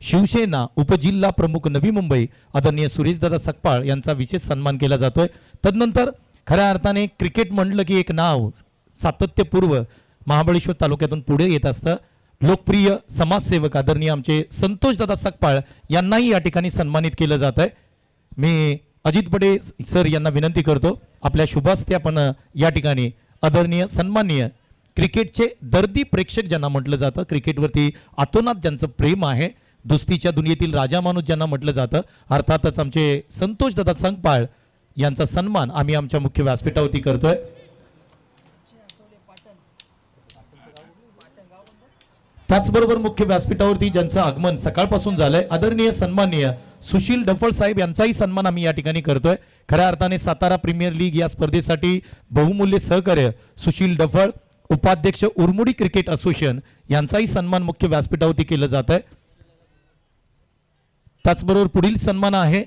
शिवसेना उपजिल्हा प्रमुख नवी मुंबई आदरणीय सुरेशदादा सकपाळ यांचा विशेष सन्मान केला जातोय। तदनंतर खऱ्या अर्थाने क्रिकेट म्हटलं की एक नाव सातत्यपूर्व महाबळेश्वर तालुक्यातून पुढे येत असतं। लोकप्रिय समाजसेवक आदरणीय आमचे संतोषदादा सकपाळ यांनाही या ठिकाणी सन्मानित केलं जात आहे। मी अजित बडे सर यांना विनंती करतो आपल्या शुभास्ते आपण या ठिकाणी आदरणीय सन्माननीय क्रिकेटचे दर्दी प्रेक्षक ज्यांना म्हटलं जातं, क्रिकेटवरती आतोनात ज्यांचं प्रेम आहे, दुस्तीच्या दुनियेतील राजा माणूस ज्यांना म्हटलं जातं, अर्थातच आमचे संतोषदादा सकपाळ यांचा सन्मान आम्ही आमच्या मुख्य व्यासपीठावरती करतोय। त्याचबरोबर मुख्य व्यासपीठावरती ज्यांचं आगमन सकाळपासून झालंय आदरणीय सन्माननीय सुशील डफळ साहेब यांचाही सन्मान आम्ही या ठिकाणी करतोय। खऱ्या अर्थाने सातारा प्रीमियर लीग या स्पर्धेसाठी बहुमूल्य सहकार्य सुशील डफळ उपाध्यक्ष उरमुडी क्रिकेट असोसिएशन यांचाही सन्मान मुख्य व्यासपीठावरती केलं जात आहे। त्याचबरोबर पुढील सन्मान आहे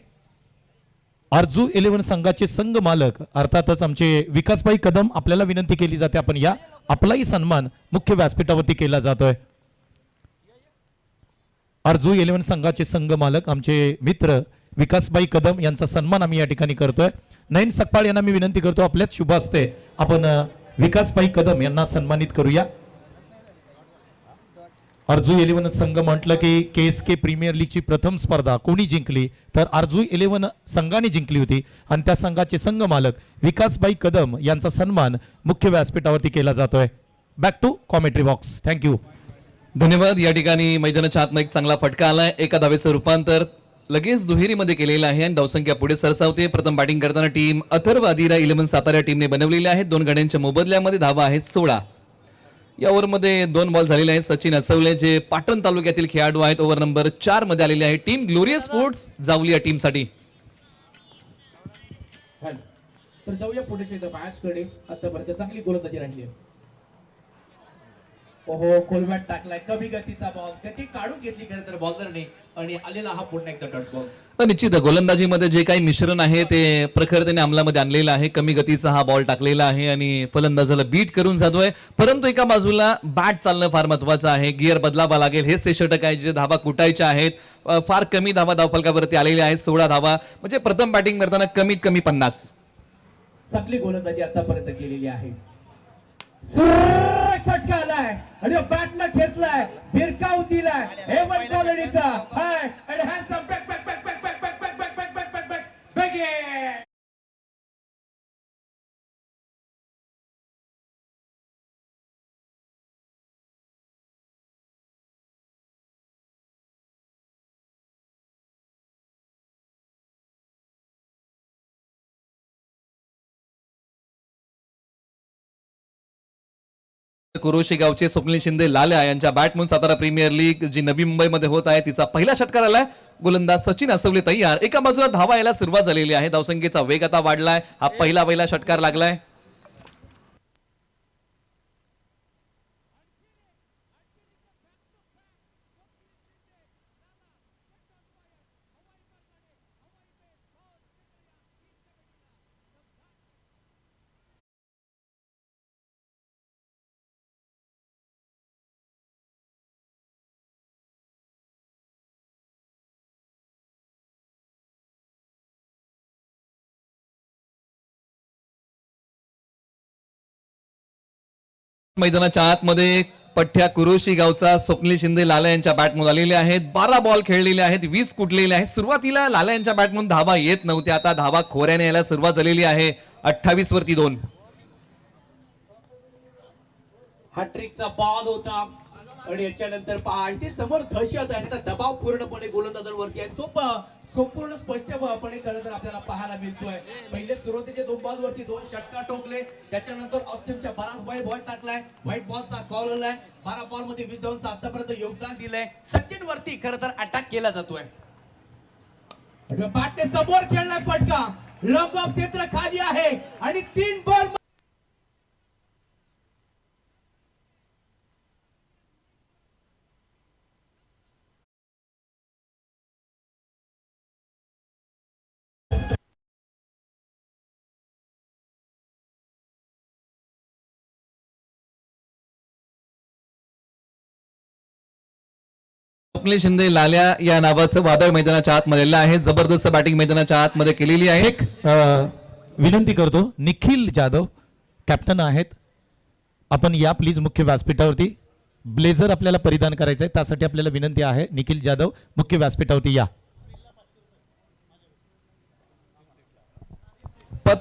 आरजू 11 संघाचे संघ मालक अर्थातच आमचे विकासभाई कदम, आपल्याला विनंती केली जाते आपण या आपलाही सन्मान मुख्य व्यासपीठावरती केला जातोय। आरजू 11 संघाचे संघ मालक आमचे मित्र विकासभाई कदम यांचा सन्मान आम्ही या ठिकाणी करतोय। नयन सकपाळ यांना मी विनंती करतो आपल्याच शुभ हस्ते आपण विकासभाई कदम यांना सन्मानित करूया। आरजू 11 संघ म्हटलं की KSK प्रीमियर लीगची प्रथम स्पर्धा कोणी जिंकली तर आरजू 11 संघाने जिंकली होती आणि त्या संघाचे संघ मालक विकासभाई कदम यांचा सन्मान मुख्य व्यासपीठावरती केला जातोय। Back to commentary box. Thank you, धन्यवाद। या ठिकाणी मैदानाच्या आतमध्ये एक चांगला फटका आलाय, एका धावेचं रूपांतर लगेच दुहेरीमध्ये केलेलं आहे आणि धावसंख्या पुढे सरसावते। प्रथम बॅटिंग करताना टीम अथर्व आदिरा 11 सातारा टीमने बनवलेली आहे। 2 गड्यांच्या मोबदल्यामध्ये धावा आहेत 16। या ओव्हरमध्ये 2 बॉल झालेले आहेत। सचिन असवले जे पाटण तालुक्यातील खेळाडू आहेत ओव्हर नंबर 4 मध्ये आलेले आहे। टीम ग्लोरियस स्पोर्ट्स जावली या टीमसाठी। तर जाऊया पुढे मॅचकडे। आतापर्यंत चांगली गोलंदाजी राहिली आहे। ओहो, कोलबॅट टाकलाय, कमी गतीचा बॉल, गती काढून घेतली खरं तर बॉलरने आणि आलेला हा पुन्हा एकदा डॉट बॉल। तर निश्चित गोलंदाजीमध्ये जे काही मिश्रण आहे ते प्रखरतेने अंमलामध्ये आणलेलं आहे। कमी गतीचा हा बॉल टाकलेला आहे आणि फलंदाजाला बीट करून जातोय, परंतु एका बाजूला बॅट चालणं फार महत्वाचं आहे। गिअर बदलावा लागेल, हेच ते षटक आहे जे धावा कुटायच्या आहेत। फार कमी धावा धावफलकावरती आलेल्या आहेत 16 धावा, म्हणजे प्रथम बॅटिंग करताना कमीत कमी 50। चांगली गोलंदाजी आतापर्यंत केलेली आहे। सुरेख फटका आलाय आणि बॅटनं खेचलाय, भिरकावून दिलाय हेवन क्वालिटीचा हाय आणि handsome back back back back back back back back back back back back back Kuroshi गावचे स्वप्नील शिंदे लाल्या यांच्या बॅटमून सातारा प्रीमियर लीग जी नवी मुंबईमध्ये होत आहे तिचा पहिला षटकार आलाय। गोलंदाज सचिन असवले तयार, एका बाजूला धावा यायला सुरुवात झालेली आहे। धावसंख्येचा वेग आता वाढलाय, हा पहिला षटकार लागलाय। मैदानाच्या आतमध्ये पठ्ठ्या कुरोशी गावचा स्वप्नील शिंदे लाल्या यांच्या बॅटमधून आलेले आहेत। 12 बॉल खेळलेले आहेत, 20 कुटलेले आहेत। सुरुवातीला लाल्या यांच्या बॅटमधून धावा येत नव्हत्या, आता धावा खोऱ्याने यायला सुरुवात झालेली आहे। 28 वरती 2। हॅट्रिकचा बॉल होता आणि याच्यानंतर पहा इथे समोर दहशत आणि त्याचा दबाव पूर्णपणे गोलंदाजांवरती आहे। तो संपूर्ण स्पष्टपणे खरं तर आपल्याला पाहायला मिळतोय। पहिले सुरुवातीचे 2 बॉल वरती 2 षटकार ठोकले, त्याच्यानंतर ऑस्ट्रेलियाच्या बराच बॉल टाकलाय, व्हाईट बॉलचा कॉल आलाय। 12 बॉल मध्ये 20 धावांचं आतापर्यंत योगदान दिलंय। सचिन वरती खरं तर अटॅक केला जातोय। बॅटने समोर खेळलाय फटका, लॉक ऑफ क्षेत्र खाली आहे आणि 3 बॉल स्वप्नील शिंदे लाल्या या नावाचं वादळ मैदानाच्या आतमध्ये आहे. जबरदस्त बॅटिंग मैदानाच्या आतमध्ये केलेली आहे. एक विनंती करतो, निखिल जाधव कॅप्टन आहेत, आपण या प्लीज मुख्य व्यासपीठावरती. ब्लेझर आपल्याला परिधान करायचं आहे, त्यासाठी आपल्याला विनंती आहे. निखिल जाधव मुख्य व्यासपीठावरती या.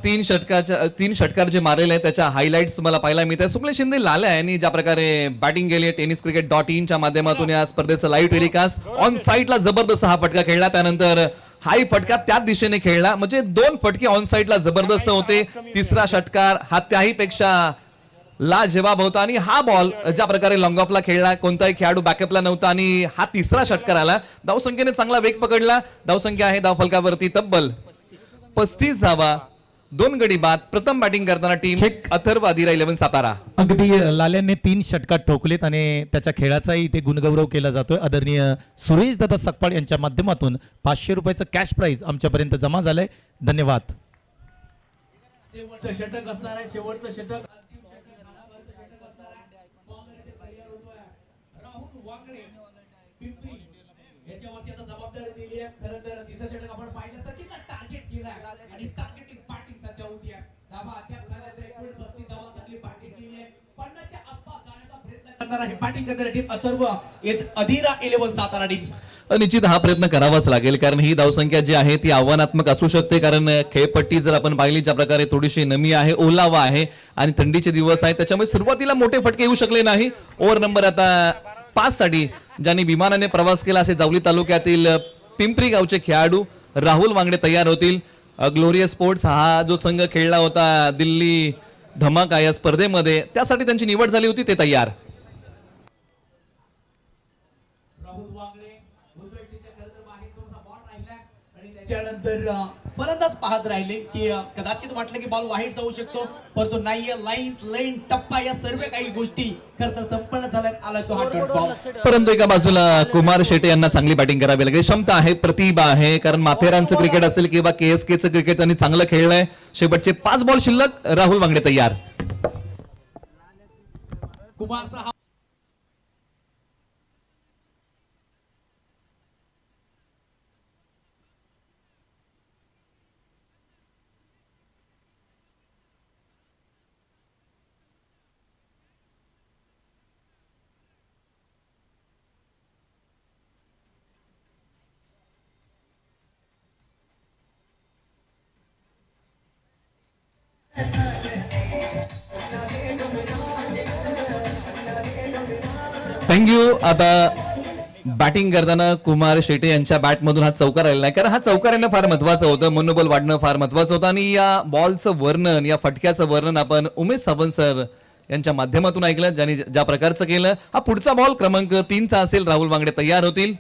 तीन षटकार जे मारलेले आहेत त्याच्या हायलाइट्स मला पाहायला मिळतात. स्वप्नील शिंदे लाल्या यांनी ज्या प्रकारे बॅटिंग केली आहे, tenniscricket.in च्या माध्यमातून या स्पर्धेचं लाईव्ह टेलिकास्ट ऑन साईडला जबरदस्त हा फटका खेळला. त्यानंतर हाही फटका त्याच दिशेने खेळला, म्हणजे 2 फटके ऑन साईडला जबरदस्त होते. तिसरा षटकार हा त्याही पेक्षा लाजवाब होता आणि हा बॉल ज्या प्रकारे लॉंग ऑफला खेळला, कोणताही खेळाडू बॅकअपला नव्हता आणि हा तिसरा षटकार आला. धावसंख्येने चांगला वेग पकडला. धावसंख्या आहे धावफलकावरती तब्बल 35 धावा. 2 गडी बाद. प्रथम बॅटिंग करताना टीम अथर्व आदिरा 11 सातारा. अगदी लाल्यांनी 3 षटकार ठोकलेत आणि त्याच्या खेळाचाही इथे गुणगौरव केला जातोय. आदरणीय सुरेश दादा सकपाळ यांच्या माध्यमातून 500 रुपयाचं कॅश प्राइज आमच्यापर्यंत जमा झालंय. धन्यवाद. शेवटचं षटक असणार आहे. शेवटचं षटक अंतिम षटक असणार आहे. बॉलर इथे तयार होतोय. राहुल वांगडे पिंपरी याच्यावरती आता जबाबदारी दिली आहे. खरं तर तिसरं षटक आपण पाहिलं, सचिनला टार्गेट केलाय आणि टार्गेटिंग बॅटिंग सध्या होती आहे. धावा अद्याप झाल्या तर 39 धावा चांगली बॅटिंग केली आहे. 50 च्या आसपास जाण्याचा प्रयत्न करणार आहे बॅटिंग करणारी टीम अथर्व अधीरा 11 सातारा टीम. निश्चित हा प्रयत्न करावाच लागेल, कारण ही धावसंख्या जी आहे ती आव्हानात्मक असू शकते. कारण खेळपट्टी जर आपण पाहिली ज्या प्रकारे थोडीशी नमी आहे, ओलावा आहे आणि थंडीचे दिवस आहेत, त्याच्यामुळे सुरुवातीला मोठे फटके येऊ शकले नाही. ओव्हर नंबर आता 5 साठी ज्यांनी विमानाने प्रवास केला असे जावली तालुक्यातील पिंपरी गावचे खेळाडू राहुल वांगडे तयार होतील. ग्लोरियस स्पोर्ट्स हा जो संघ खेळला होता दिल्ली धमाका या स्पर्धेमध्ये, त्यासाठी त्यांची निवड झाली होती, ते तयार. त्याच्यानंतर फलंदाज पाहत राहिले की कदाचित वाटलं की बॉल वाईट जाऊ शकतो, परंतु नाहीये. लाईन टप्पा या सर्व काही गोष्टी खरं तर संपन्न झाल्यात. आला तो हा डॉट बॉल. परंतु एका बाजूला कुमार शेटे यांना चांगली बॅटिंग करावी लागेल. क्षमता आहे, प्रतिभा आहे, कारण माथेरानचं क्रिकेट असेल किंवा KSKचं क्रिकेट त्यांनी चांगलं खेळलंय. शेवटचे 5 बॉल शिल्लक. राहुल वांगडे तयार. कुमारचा हा थँक्यू. आता बॅटिंग करताना कुमार शेटे यांच्या बॅटमधून हा चौकार आलेला आहे, कारण हा चौकार येणं फार महत्वाचं होतं, मनोबल वाढणं फार महत्वाचं होतं. आणि या बॉलचं वर्णन, या फटक्याचं वर्णन आपण उमेश सावंत सर यांच्या माध्यमातून ऐकलं, ज्यांनी ज्या प्रकारचं केलं. हा पुढचा बॉल क्रमांक 3चा असेल. राहुल वांगडे तयार होतील.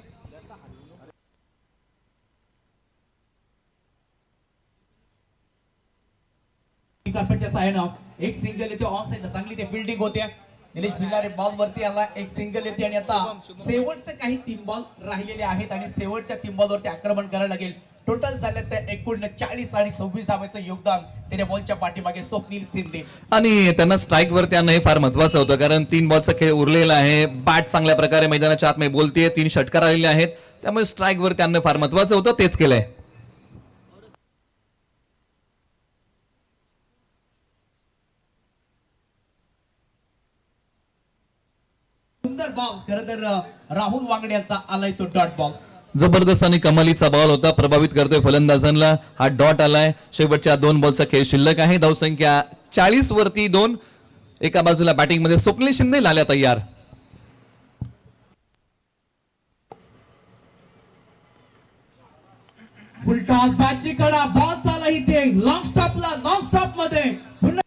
कार्पेटच्या साहाय्यानं एक सिंगल येते ऑन साइड, चांगली ते फिल्डिंग होते. निलेश भिल्लारे बॉल वरती आला, एक सिंगल येते आणि आता शेवटचे काही 3 बॉल राहिलेले आहेत आणि शेवटच्या 3 बॉल वरती आक्रमण करायला लागेल. टोटल झाले ते एकूण 40 आणि 26 धावांचं योगदान त्याने बॉलच्या पाठीमागे स्वप्नील शिंदे. आणि त्यांना स्ट्राईक वरती आणणं हे फार महत्वाचं होतं, कारण 3 बॉलचा खेळ उरलेला आहे. बॅट चांगल्या प्रकारे मैदानाच्या आतमध्ये बोलतीये, 3 षटकार आलेले आहेत, त्यामुळे स्ट्राईक वरती आणणं फार महत्वाचं होतं, तेच केलंय. सुंदर बॉल खरं तर राहुल वांगडे यांचा आलाय तो डॉट बॉल. जबरदस्त आणि कमालीचा बॉल होता, प्रभावित करतोय फलंदाजांना. हा डॉट आलाय. शेवटच्या 2 बॉलचा खेळ शिल्लक आहे. धावसंख्या 40 वरती 2. एका बाजूला बॅटिंग मध्ये स्वप्नील शिंदे लाल्या तयार. फुल टॉस बॅटची कडा, बॉल चाला इथे लॉंग स्टॉपला, नॉन स्टॉप मध्ये पुन्हा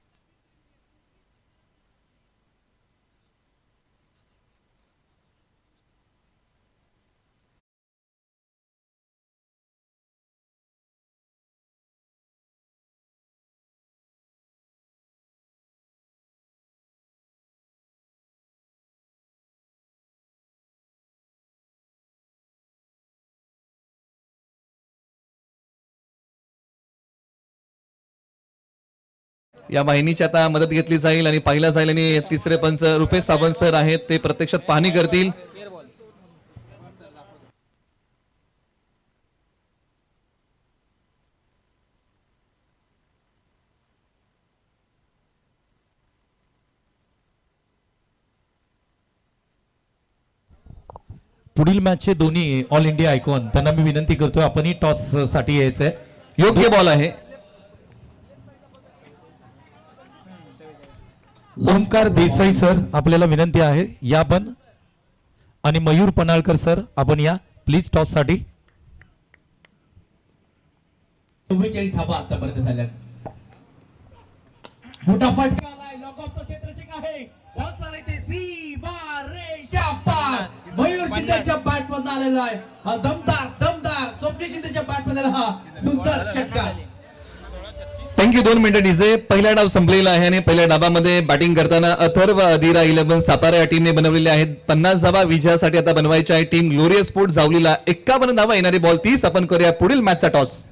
या वाहिनीची आता मदत घेतली जाईल आणि पाहिला जाईल आणि तिसरे पंच रुपेश सावंत सर आहेत, ते प्रत्यक्षात पाहणी करतील. पुढील मॅचचे दोन्ही ऑल इंडिया आयकॉन त्यांना मी विनंती करतोय आपणही टॉस साठी यायचंय. योग्य बॉल आहे. ओमकार देसाई सर आपल्याला विनंती आहे या पण, आणि मयूर पनाळकर सर आपण या प्लीज टॉस साठी. 44 धावा आतापर्यंत झाल्या. मोठा फटका आलाय, लॉकऑफचं क्षेत्ररक्षक आहे. बॉल चालते सीमारेषा पार. मयूर शिंदेच्या बॅट मधून आलेला आहे हा दमदार स्वप्नील शिंदेच्या बॅट मध्ये हा सुंदर षटकार. थँक्यू. 2 मिनिटं डीजे. पहिला डाव संपलेला आहे आणि पहिल्या डावामध्ये बॅटिंग करताना अथर्व अधीरा 11 सातारा या टीमने बनवलेले आहेत. 50 धावा विजयासाठी आता बनवायच्या आहे. टीम ग्लोरियस स्पोर्ट जावलीला 51 धावा, येणारी बॉल 30. आपण करूया पुढील मॅचचा टॉस.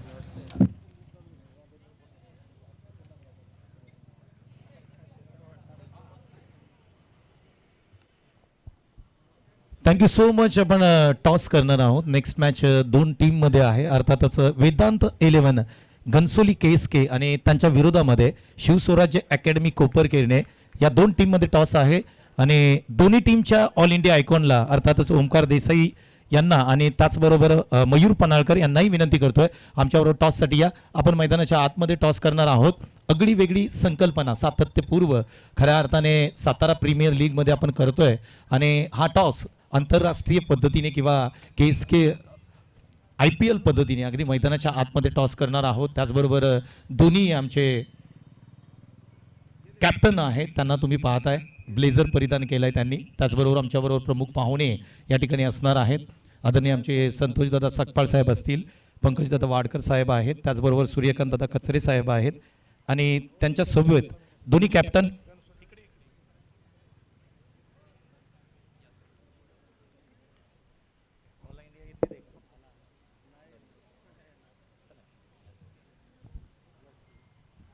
Thank you so much. आपण टॉस करणार आहोत. नेक्स्ट मॅच दोन टीम मध्ये आहे, अर्थातच वेदांत 11 घनसोली KSK आणि त्यांच्या विरोधामध्ये शिवस्वराज्य अकॅडमी कोपरकेरणे या दोन टीम मध्ये टॉस आहे. आणि दोन्ही टीमच्या ऑल इंडिया आयकॉनला अर्थातच ओमकार देसाई यांना आणि त्याचबरोबर मयूर पनाळकर यांनाही विनंती करतोय आमच्याबरोबर टॉससाठी या. आपण मैदानाच्या आतमध्ये टॉस करणार आहोत. अगदी वेगळी संकल्पना, सातत्यपूर्व खऱ्या अर्थाने सातारा प्रीमियर लीगमध्ये आपण करतोय. आणि हा टॉस आंतरराष्ट्रीय पद्धतीने किंवा KSK IPL पद्धतीने अगदी मैदानाच्या आतमध्ये टॉस करणार आहोत. त्याचबरोबर दोन्ही आमचे कॅप्टन आहेत, त्यांना तुम्ही पाहताय ब्लेझर परिधान केलाय त्यांनी. त्याचबरोबर आमच्याबरोबर प्रमुख पाहुणे या ठिकाणी असणार आहेत. आदरणीय आमचे संतोषदादा सकपाळ साहेब असतील, पंकजदादा वाडकर साहेब आहेत, त्याचबरोबर सूर्यकांतदादा कचरे साहेब आहेत आणि त्यांच्या सोबत दोन्ही कॅप्टन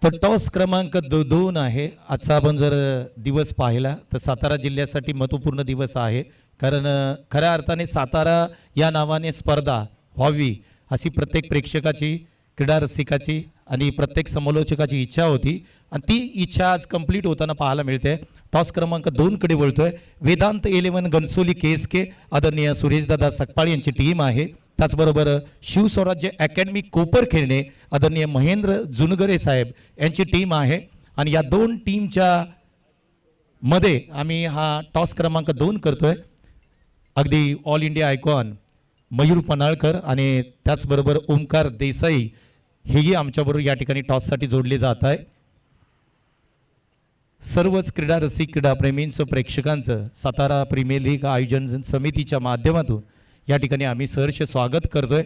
तर टॉस क्रमांक 2 आहे. आजचा आपण जर दिवस पाहिला तर सातारा जिल्ह्यासाठी महत्त्वपूर्ण दिवस आहे. कारण खऱ्या अर्थाने सातारा या नावाने स्पर्धा व्हावी अशी प्रत्येक प्रेक्षकाची, क्रीडा रसिकाची आणि प्रत्येक समालोचकाची इच्छा होती आणि ती इच्छा आज कंप्लीट होताना पाहायला मिळते. टॉस क्रमांक 2 कडे वळतोय. वेदांत 11 घनसोली KSK आदरणीय सुरेशदादा सकपाळ यांची टीम आहे. त्याचबरोबर शिवस्वराज्य अकॅडमी कोपरखेरणे आदरणीय महेंद्र जुनगरे साहेब यांची टीम आहे. आणि या दोन टीमच्या मध्ये आम्ही हा टॉस क्रमांक 2 करतोय. अगदी all India icon Mayur Panalkar आणि त्याचबरोबर ओमकार देसाई हेही आमच्याबरोबर या ठिकाणी टॉससाठी जोडले जात आहे. सर्वच क्रीडा रसिक, क्रीडाप्रेमींचं, प्रेक्षकांचं सातारा प्रीमियर लीग आयोजन समितीच्या माध्यमातून या ठिकाणी आम्ही सहर्ष स्वागत करतोय.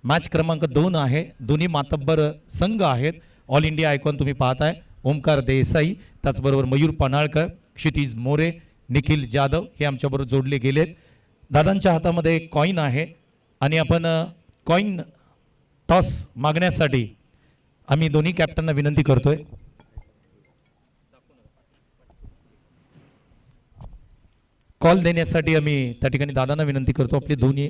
मॅच क्रमांक 2 आहे. दोन्ही मातब्बर संघ आहेत. ऑल इंडिया आयकॉन तुम्ही पाहताय ओमकार देसाई, त्याचबरोबर मयूर पनाळकर, क्षितिज मोरे, निखिल जाधव हे आमच्याबरोबर जोडले गेलेत. दादांच्या हातामध्ये कॉईन आहे आणि आपण कॉईन टॉस मागण्यासाठी आम्ही दोन्ही कॅप्टनना विनंती करतोय. कॉल देण्यासाठी आम्ही त्या ठिकाणी दादांना विनंती करतो. आपले दोन्ही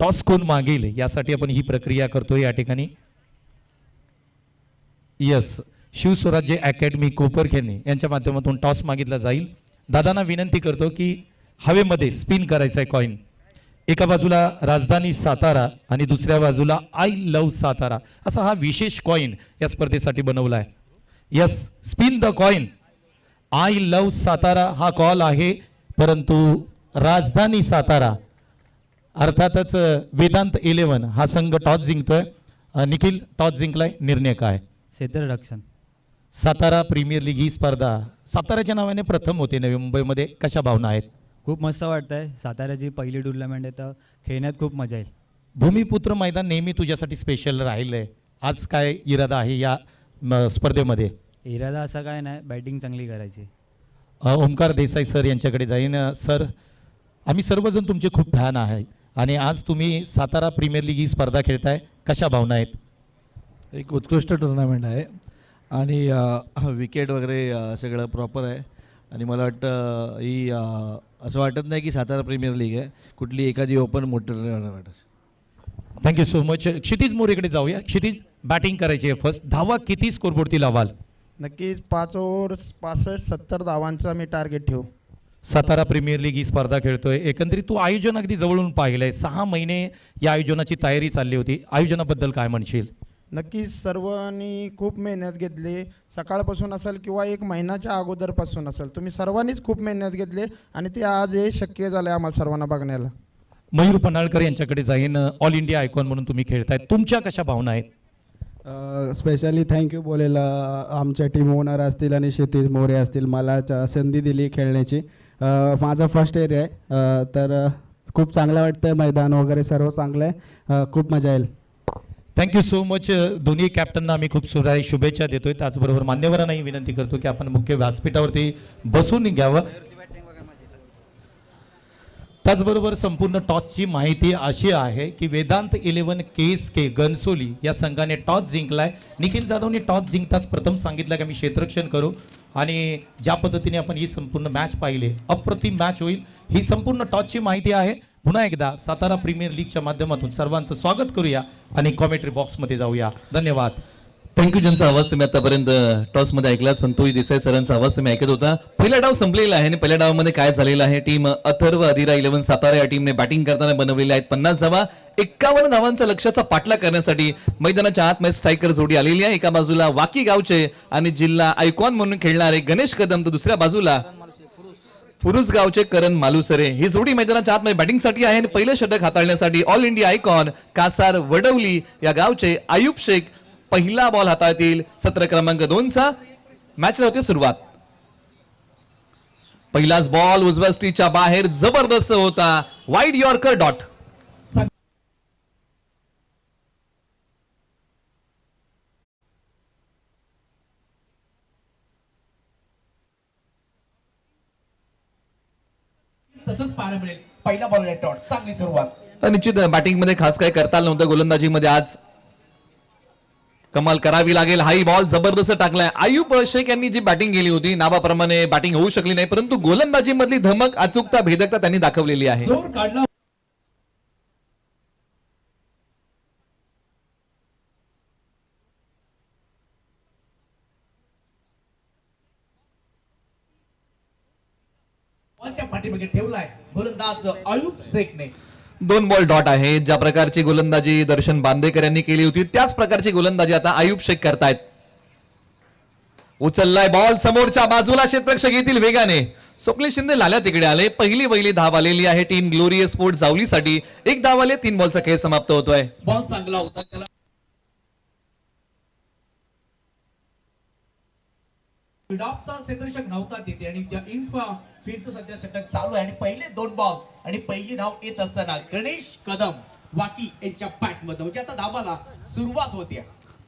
टॉस कोण मागेल यासाठी आपण ही प्रक्रिया करतोय या ठिकाणी. यस, शिवस्वराज्य अकॅडमी कोपरखेरणे यांच्या माध्यमातून टॉस मागितला जाईल. दादांना विनंती करतो की हवेमध्ये स्पिन करायचा आहे कॉइन. एका बाजूला राजधानी सातारा आणि दुसऱ्या बाजूला आय लव्ह सातारा असा हा विशेष कॉइन या स्पर्धेसाठी बनवला आहे. Yes, spin the coin. I love Satara हा कॉल आहे, परंतु राजधानी सातारा अर्थातच वेदांत 11 हा संघ टॉस जिंकतोय. निखिल, टॉस जिंकलाय, निर्णय काय? क्षेत्ररक्षण. सातारा प्रीमियर लीग ही स्पर्धा साताराच्या नावाने प्रथम होते नवी मुंबईमध्ये. कशा भावना आहेत? खूप मस्त वाटतंय. साताऱ्याची पहिली टुर्नामेंट आहे तर खेळण्यात खूप मजा येईल. भूमिपुत्र मैदान नेहमी तुझ्यासाठी स्पेशल राहिलंय. आज काय इरादा आहे या स्पर्धेमध्ये? इरादा असा काय नाही, बॅटिंग चांगली करायची. ओमकार देसाई सर यांच्याकडे जाईन. सर, आम्ही सर्वजण तुमचे खूप फॅन आहेत आणि आज तुम्ही सातारा प्रीमियर लीग ही स्पर्धा खेळताय. कशा भावना आहेत? एक उत्कृष्ट टुर्नामेंट आहे आणि विकेट वगैरे सगळं प्रॉपर आहे आणि मला वाटतं ही असं वाटत नाही की सातारा प्रीमियर लीग आहे, कुठली एखादी ओपन मोठं टुर्नामेंट आहे. Thank you so much. क्षितिज मोरेकडे जाऊया. क्षितिज, बॅटिंग करायची आहे फर्स्ट. धावा किती स्कोरबोर्डती लावाल? नक्कीच 5 ओव्हर 65-70 धावांचा मी टार्गेट ठेवू. सातारा प्रीमियर लीग ही स्पर्धा खेळतोय. एकंदरीत तू आयोजन अगदी जवळून पाहिलंय. 6 महिने या आयोजनाची तयारी चालली होती. आयोजनाबद्दल काय म्हणशील? नक्कीच सर्वांनी खूप मेहनत घेतली, सकाळपासून असेल किंवा 1 महिन्याच्या अगोदरपासून असेल. तुम्ही सर्वांनीच खूप मेहनत घेतली आणि ते आज हे शक्य झालं आम्हाला सर्वांना बघण्याला. मयूर पन्हाळकर यांच्याकडे जाईन. ऑल इंडिया आयकॉन म्हणून तुम्ही खेळताय, तुमच्या कशा भावना आहेत? स्पेशली थँक्यू बोलेल आमच्या टीम ओनर असतील आणि क्षितिज मोरे असतील, मला संधी दिली खेळण्याची. माझा फर्स्ट एरिया आहे, तर खूप चांगलं वाटतं. मैदान वगैरे सर्व चांगलं आहे, खूप मजा येईल. Thank you so much. दोन्ही कॅप्टनना आम्ही खूप सुराई शुभेच्छा देतोय. त्याचबरोबर मान्यवरांनाही विनंती करतो की आपण मुख्य व्यासपीठावरती बसून घ्यावं. त्याचबरोबर संपूर्ण टॉसची माहिती अशी आहे की वेदांत 11 KSK घनसोली या संघाने टॉस जिंकलाय. निखिल जाधवने टॉस जिंकताच प्रथम सांगितलं की आम्ही क्षेत्ररक्षण करू आणि ज्या पद्धतीने आपण ही संपूर्ण मॅच पाहिली, अप्रतिम मॅच होईल. ही संपूर्ण टॉसची माहिती आहे. पुन्हा एकदा सातारा प्रीमियर लीगच्या माध्यमातून सर्वांचं स्वागत करूया आणि कॉमेंट्री बॉक्समध्ये जाऊया. धन्यवाद. थँक्यू. ज्यांचा आवाज तुम्ही आतापर्यंत टॉस मध्ये ऐकला, संतोष देसाई सरांचा आवाज तुम्ही ऐकत होता. पहिला डाव संपलेला आहे आणि पहिल्या डावामध्ये काय झालेलं आहे, टीम अथर्व अधिरा 11 सातारा या टीमने बॅटिंग करताना बनवलेल्या आहेत 50 धावा. 51 धावांचा लक्ष्याचा पाठलाग करण्यासाठी मैदानाच्या आतमध्ये स्ट्रायकर जोडी आलेली आहे. एका बाजूला वाकी गावचे आणि जिल्हा आयकॉन म्हणून खेळणारे गणेश कदम, तर दुसऱ्या बाजूला फुरुस गावचे करण मालुसरे. ही जोडी मैदानाच्या आतमध्ये बॅटिंगसाठी आहे आणि पहिलं षटक हाताळण्यासाठी all India icon Kasar Wadavali या गावचे आयुब शेख पहिला बॉल हाताळतील. सत्र क्रमांक 2चा मॅचला होते सुरुवात. पहिलाच बॉल उजव्या स्टीच्या बाहेर जबरदस्त होता, वाईड यॉर्कर डॉट. तसंच पाहायला मिळेल. पहिला बॉल डॉट, चांगली सुरुवात. निश्चित बॅटिंग मध्ये खास काय करता आलं नव्हतं. गोलंदाजीमध्ये आज कमाल करावी लागेल. हाई बॉल जबरदस्त टाकलाय. आयुब शेख यांनी जी बॅटिंग केली होती, नावाप्रमाणे बॅटिंग होऊ शकली नाही, परंतु गोलंदाजी मधली धमक, अचूकता, भेदकता त्यांनी दाखवलेली आहे. जोर काढला. बॉलच्या पाठीमागे ठेवलाय गोलंदाज आयुब शेखने. 2 बॉल डॉट आहे. ज्या प्रकारची गोलंदाजी दर्शन बांदेकर यांनी केली होती, त्याच प्रकारची गोलंदाजी आता आयुब शेख करतायत. उचललाय बॉल समोरच्या बाजूला, क्षेत्ररक्षक येतील वेगाने. स्वप्नील शिंदे लाल्या तिकडे आले. पहिली धाव आलेली आहे टीम ग्लोरियस स्पोर्ट जावलीसाठी. 1 धाव आले, 3 बॉलचा खेळ समाप्त होतोय. बॉल चांगला होता. त्याला विडॉपचा क्षेत्ररक्षक नव्हता तिथे आणि त्या इन्फा फील्डचं सध्या षटक चालू आहे आणि पहिले 2 बॉल आणि पहिली धाव येत असताना गणेश कदम वाकी यांच्या बॅट मध्ये म्हणजे आता धावाला सुरुवात होते.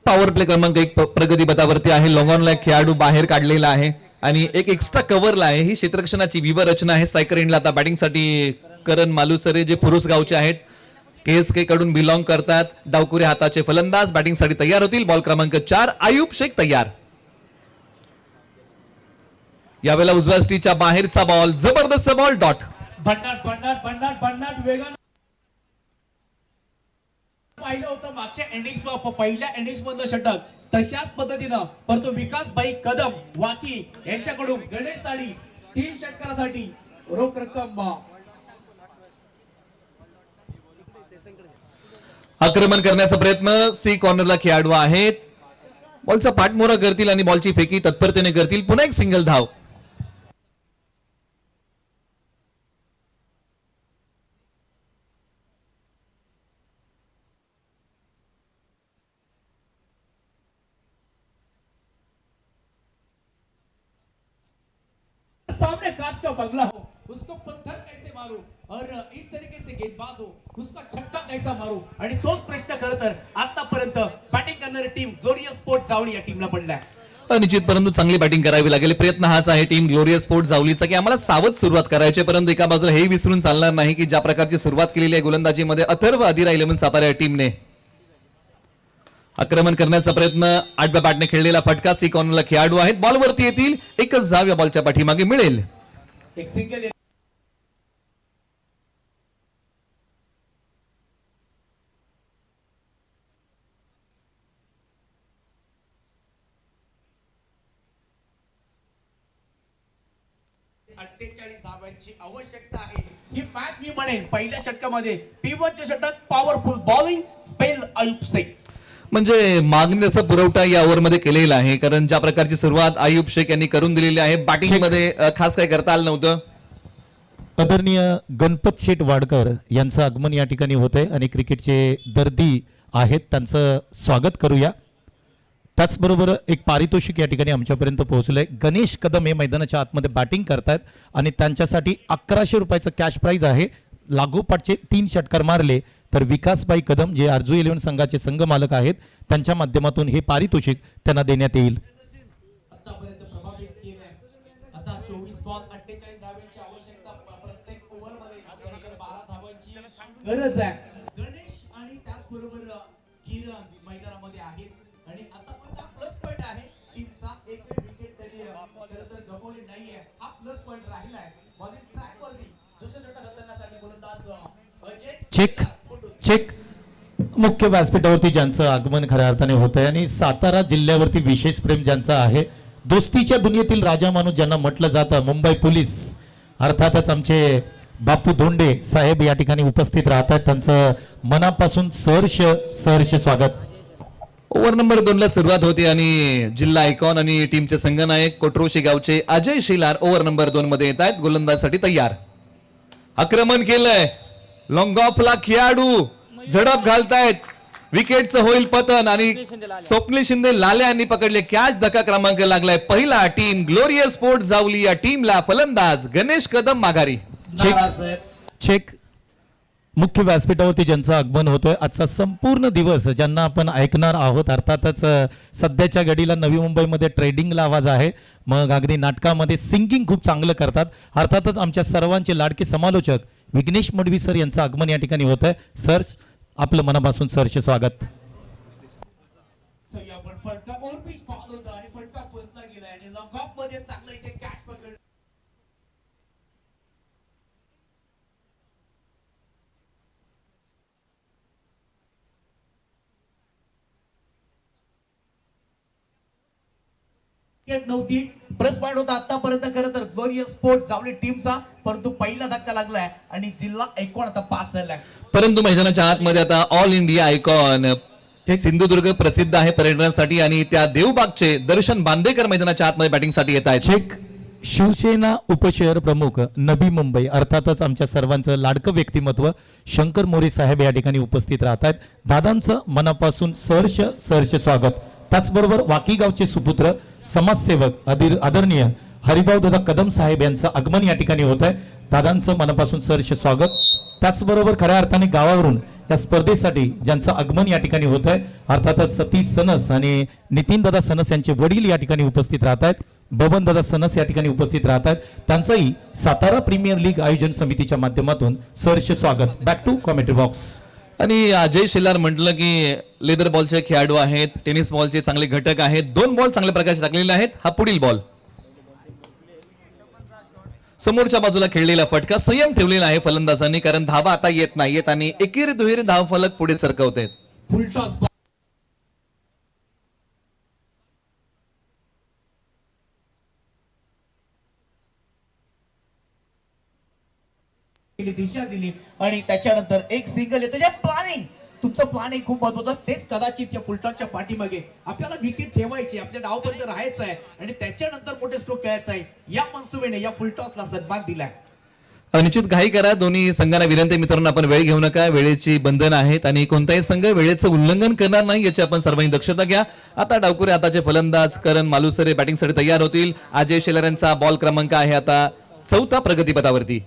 पॉवर प्ले क्रमांक 1 प्रगती पथावरती आहे. लॉंगॉनला खेळाडू बाहेर काढलेला आहे आणि एक एक्स्ट्रा कव्हरला आहे. ही क्षेत्ररक्षणाची विवरचना आहे. स्ट्रायकर एंडला आता बॅटिंगसाठी करण मालुसरे, जे फुरुस गावचे आहेत, KSK कडून बिलॉंग करतात. डावकुरे हाताचे फलंदाज बॅटिंगसाठी तयार होतील. बॉल क्रमांक 4 आयुब शेख तयार. यावेळेला उजव्या स्टीच्या बाहेरचा बॉल, जबरदस्त बॉल डॉट. भन्नाट वेगानं पाहिलं होतं मागच्या इनिंग्स, पहिल्या इनिंग्स मधलं षटक तशाच पद्धतीनं, परंतु विकास भाई कदम वाकी यांच्याकडून गणेश साडी 3 षटकारासाठी रोख रक्कम. आक्रमण करण्याचा प्रयत्न, सी कॉर्नरला खेळाडू आहेत. बॉलचा पाठमोरा करतील आणि बॉलची फेकी तत्परतेने करतील. पुन्हा एक सिंगल धाव. सामने काश का बंगला हो, उसको पत्थर कैसे मारू और इस तरीके से गेंदबाज हो, उसका छक्का कैसा मारू. आणि तोच प्रश्न खरं तर आतापर्यंत बॅटिंग करणारी टीम ग्लोरियस स्पोर्ट जावली या टीमला पडलाय. निश्चित, परंतु चांगली बॅटिंग करावी लागेल. प्रयत्न हाच आहे टीम ग्लोरियस स्पोर्ट जावलीचा की आम्हाला सावध सुरुवात करायची, परंतु एका बाजूला हे विसरून चालणार नाही की ज्या प्रकारची सुरुवात केलेली आहे गोलंदाजीमध्ये अथर्व अधिरा 11 सातारा या टीमने. आक्रमण करण्याचा प्रयत्न, 8व्या बॅटने खेळलेला फटका, सी कॉर्नरला खेळाडू आहेत. बॉलवरती येतील. एकच धाव या बॉलच्या पाठीमागे मिळेल. एक सिंगल 48 धावांची आवश्यकता आहे. ही मॅच मी म्हणेन पहिल्या षटकामध्ये P1 चे षटक powerful bowling spell Ayub Shaikh. म्हणजे मागणीचा पुरवठा या ओव्हरमध्ये केलेला आहे, कारण ज्या प्रकारची सुरुवात आयुब शेख यांनी करून दिलेली आहे, बॅटिंग मध्ये खास काय करता आलं नव्हतं. आदरणीय गणपत शेठ वाडकर यांचं आगमन या ठिकाणी होतंय आणि क्रिकेटचे दर्दी आहेत त्यांचं स्वागत करूया. त्याचबरोबर एक पारितोषिक या ठिकाणी आमच्यापर्यंत पोहोचलंय. गणेश कदम हे मैदानाच्या आतमध्ये बॅटिंग करतायत आणि त्यांच्यासाठी 1100 रुपयाचं कॅश प्राइज आहे. लागोपाठचे 3 षटकार मारले तर विकासबाई कदम जे आरजू 11 संघाचे संघ मालक आहेत त्यांच्या माध्यमातून हे पारितोषिक त्यांना देण्यात येईल. आतापर्यंत प्रभावित केलंय. आता 24 बॉल 48 धावांची आवश्यकता प्रत्येक ओव्हर मध्ये खरं तर 12 धावांची गरज आहे. गणेश आणि त्याचबरोबर किरण मैदानामध्ये आहेत आणि आतापर्यंत प्लस पॉइंट आहे टीमचा. एकही विकेट तरी खरं तर गमावली नाहीये. हा प्लस पॉइंट राहिलाय. बॉलिंग ट्रॅक वरती दुसऱ्या षटक हाताळण्यासाठी गोलंदाज अजय चेक चेक मुख्य व्यासपीठावरती ज्यांचं आगमन खऱ्या अर्थाने होत आहे आणि सातारा जिल्ह्यावरती विशेष प्रेम ज्यांचं आहे, दोस्तीच्या दुनियेतील राजा माणूस ज्यांना म्हटलं जातं, मुंबई पोलीस अर्थातच आमचे बापू धोंडे साहेब या ठिकाणी उपस्थित राहतात. त्यांचं मनापासून सहर्ष स्वागत. ओव्हर नंबर 2 ला सुरुवात होती आणि जिल्हा आयकॉन आणि टीमचे संघनायक कोटरोशी गावचे अजय शिलार ओव्हर नंबर 2 मध्ये येत आहेत. गोलंदाजसाठी तयार. आक्रमण केलंय, लॉंग ऑफला खेळाडू झडप घालतायत, विकेटचं होईल पतन आणि स्वप्नील शिंदे लाल्या यांनी पकडले कॅच. धक्का क्रमांक लागलाय पहिला. टीम ग्लोरियस स्पोर्ट जावली या टीमला फलंदाज गणेश कदम माघारी. चेक मुख्य व्यासपीठावरती ज्यांचं आगमन होतोय आजचा संपूर्ण दिवस ज्यांना आपण ऐकणार आहोत. अर्थातच सध्याच्या घडीला नवी मुंबईमध्ये ट्रेडिंगला आवाज आहे, मग अगदी नाटकामध्ये सिंगिंग खूप चांगलं करतात. अर्थातच आमच्या सर्वांचे लाडके समालोचक विघ्नेश मडवी सर यांचं आगमन या ठिकाणी होत आहे. सर आपलं मनापासून सरचे स्वागत. फटका ओव्हर पिच बॉल होता आणि फटका फसला गेलाय आणि लॉंग ऑफ मध्ये चांगलं इथे कॅच पकडलं. नव्हती प्लस पॉइंट होता आतापर्यंत खरं तर ग्लोरियस स्पोर्ट जावली टीमचा, परंतु पहिला धक्का लागलाय आणि जिल्हा आयकॉन आता 5 झालाय. परंतु मैदानाच्या आतमध्ये आता ऑल इंडिया आयकॉन हे सिंधुदुर्ग प्रसिद्ध आहे पर्यटनासाठी आणि त्या देवबागचे दर्शन बांदेकर मैदानाच्या आतमध्ये बॅटिंगसाठी येत आहेत. चेक शिवसेना उपशहर प्रमुख नवी मुंबई अर्थातच आमच्या सर्वांचं लाडकं व्यक्तिमत्व शंकर मोरे साहेब या ठिकाणी उपस्थित राहतात. दादांचं मनापासून सहर्ष स्वागत. त्याचबरोबर वाकी गावचे सुपुत्र समाजसेवक आदरणीय हरिभाऊ दादा कदम साहेब यांचं आगमन या ठिकाणी होत आहे. दादांचं मनापासून सहर्ष स्वागत. त्याचबरोबर खऱ्या अर्थाने गावावरून या स्पर्धेसाठी ज्यांचं आगमन या ठिकाणी होत आहे अर्थातच सतीश सनस आणि नितीन दादा सनस यांचे वडील या ठिकाणी उपस्थित राहत आहेत. बबन दादा सनस या ठिकाणी उपस्थित राहत आहेत. त्यांचंही सातारा प्रीमियर लीग आयोजन समितीच्या माध्यमातून सहर्ष स्वागत. Back to commentary box. आणि अजय शिलार म्हटलं की लेदर बॉलचे खेळाडू आहेत, टेनिस बॉलचे चांगले घटक आहेत. 2 बॉल चांगल्या प्रकारचे टाकलेले आहेत. हा पुढील बॉल समोरच्या बाजूला खेळलेला फटका संयम ठेवलेला आहे फलंदाजांनी, कारण धावा आता येत नाहीयेत आणि एकेरी दुहेरी धाव फलक पुढे सरकवत आहेत. फुल टॉस दिशा दिली आणि त्याच्यानंतर एक सिंगल येतं. जे प्लॅनिंग तुमचं प्लॅनिंग खूप महत्वाचं, तेच कदाचित या फुलटॉसच्या पाठीमागे आपल्याला विकेट ठेवायची, आपल्या डावपर्यंत राहायचं आहे आणि त्याच्यानंतर मोठे स्ट्रोक खेळायचा आहे. या मनसुबेने या फुलटॉसला सन्मान दिलाय. निश्चित घाई करा. दोन्ही संघांना विनंती मित्रांनो, आपण वेळ घेऊ नका. वेळेची बंधन आहेत आणि कोणताही संघ वेळेचं उल्लंघन करणार नाही याची आपण सर्वांनी दक्षता घ्या. आता डावकुरे आताचे फलंदाज करण मालुसरे बॅटिंगसाठी तयार होतील. अजय शेलार यांचा बॉल क्रमांक आहे आता 4था प्रगतीपथावरती.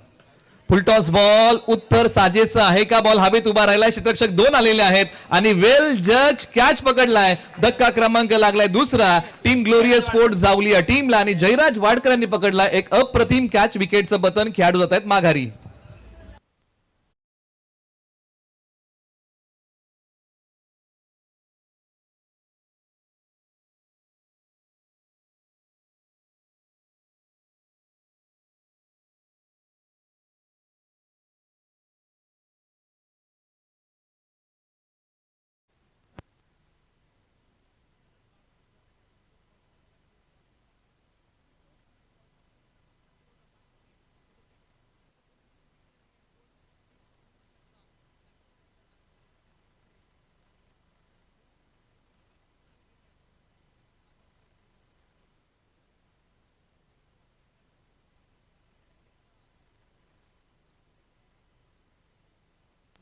फुलटॉस बॉल उत्तर साजेस आहे का? बॉल हवेत उभा राहिलाय. क्षेत्ररक्षक 2 आलेले आहेत आणि वेल जज कॅच पकडलाय. धक्का क्रमांक लागलाय दुसरा. टीम ग्लोरियस स्पोर्ट जावली या टीमला आणि जयराज वाडकर यांनी पकडलाय एक अप्रतिम कॅच. विकेटचं बटन खेळाडू जात आहेत माघारी.